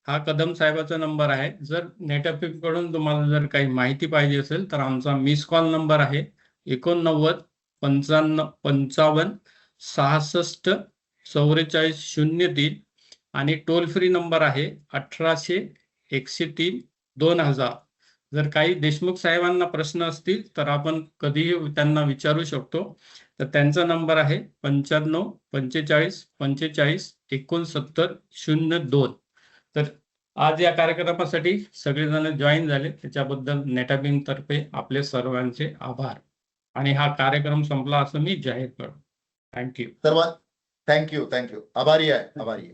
हा कदम साहेबाचा नंबर आहे. जर नेटअफिम कडून तुम्हाला जर काही माहिती पाहिजे असेल तर आमचा मिस कॉल नंबर आहे 89 55 55 66 44 03 आणि टोल फ्री नंबर आहे 1800 103 2000. जर काही देशमुख साहेबांना प्रश्न असतील तर आपण कधीही त्यांना विचारू शकतो. तर त्यांचा नंबर आहे 95 45 45 69 02. तर आज या कार्यक्रमासाठी सगळेजण जॉईन झाले त्याच्याबद्दल नेटअफिम तर्फे आपले सर्वांचे आभार आणि हा कार्यक्रम संपला असं मी जाहीर करतो. थँक्यू. सर्वात थँक्यू. आभारी आहे.